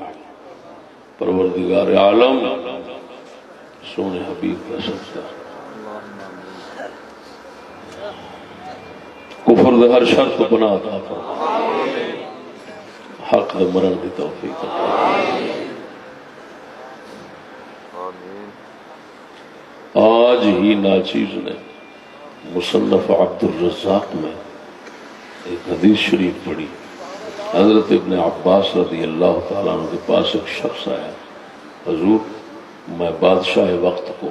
پروردگار عالم سونے حبیب کا صدقہ کفر دے ہر شر تو بنا عطا فرما، حق دے مرن دی توفیق عطا۔ آج ہی ناچیز نے مصنف عبد الرزاق میں ایک حدیث شریف پڑھی۔ حضرت ابن عباس رضی اللہ تعالیٰ عنہ کے پاس ایک شخص آیا، حضور میں بادشاہ وقت کو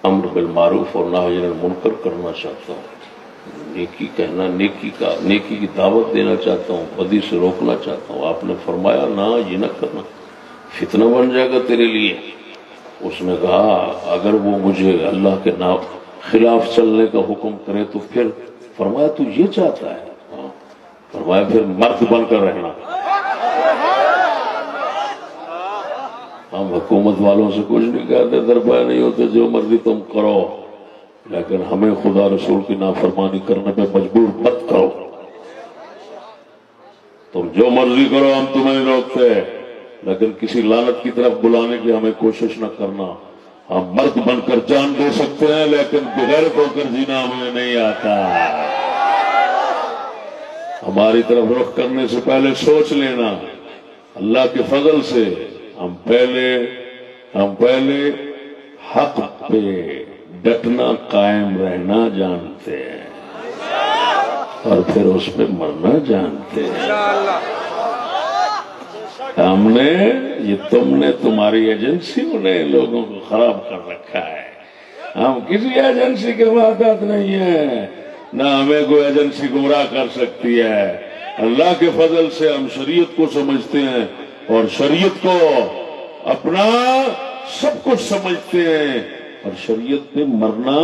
امر بالمعروف اور نہی عن المنکر کرنا چاہتا ہوں، نیکی کہنا، نیکی کی دعوت دینا چاہتا ہوں، بدی سے روکنا چاہتا ہوں۔ آپ نے فرمایا نہ، یہ نہ کرنا، فتنہ بن جائے گا تیرے لیے۔ اس نے کہا اگر وہ مجھے اللہ کے خلاف چلنے کا حکم کرے تو پھر؟ فرمایا تو یہ چاہتا ہے؟ فرمایا پھر مرد بن کر رہنا۔ ہم حکومت والوں سے کچھ نہیں کہتے، دربار نہیں ہوتے، جو مرضی تم کرو، لیکن ہمیں خدا رسول کی نافرمانی کرنے پہ مجبور مت کرو۔ تم جو مرضی کرو، ہم تمہیں نہیں روکتے، لیکن کسی لعنت کی طرف بلانے کی ہمیں کوشش نہ کرنا۔ ہم مرد بن کر جان دے سکتے ہیں، لیکن بغیرت ہو کر جینا ہمیں نہیں آتا۔ ہماری طرف رخ کرنے سے پہلے سوچ لینا، اللہ کے فضل سے ہم پہلے حق پہ ڈٹنا قائم رہنا جانتے ہیں اور پھر اس پہ مرنا جانتے ہیں. ہم نے یہ تمہاری ایجنسیوں نے لوگوں کو خراب کر رکھا ہے. ہم کسی ایجنسی کے وعدات نہیں ہیں، نہ ہمیں کوئی ایجنسی گمراہ کر سکتی ہے. اللہ کے فضل سے ہم شریعت کو سمجھتے ہیں اور شریعت کو اپنا سب کچھ سمجھتے ہیں اور شریعت پہ مرنا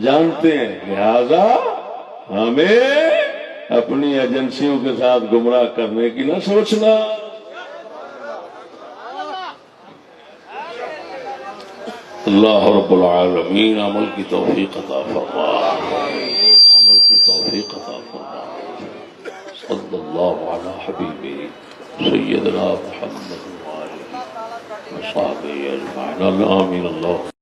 جانتے ہیں. لہذا ہمیں اپنی ایجنسیوں کے ساتھ گمراہ کرنے کی نہ سوچنا. اللہ رب العالمین عمل کی توفیق عطا فرما، عمل کی توفیق عطا فرما. صلی اللہ علی حبیبہ سیدنا محمد وآلہ وصحبہ اجمعین. آمین. اللہ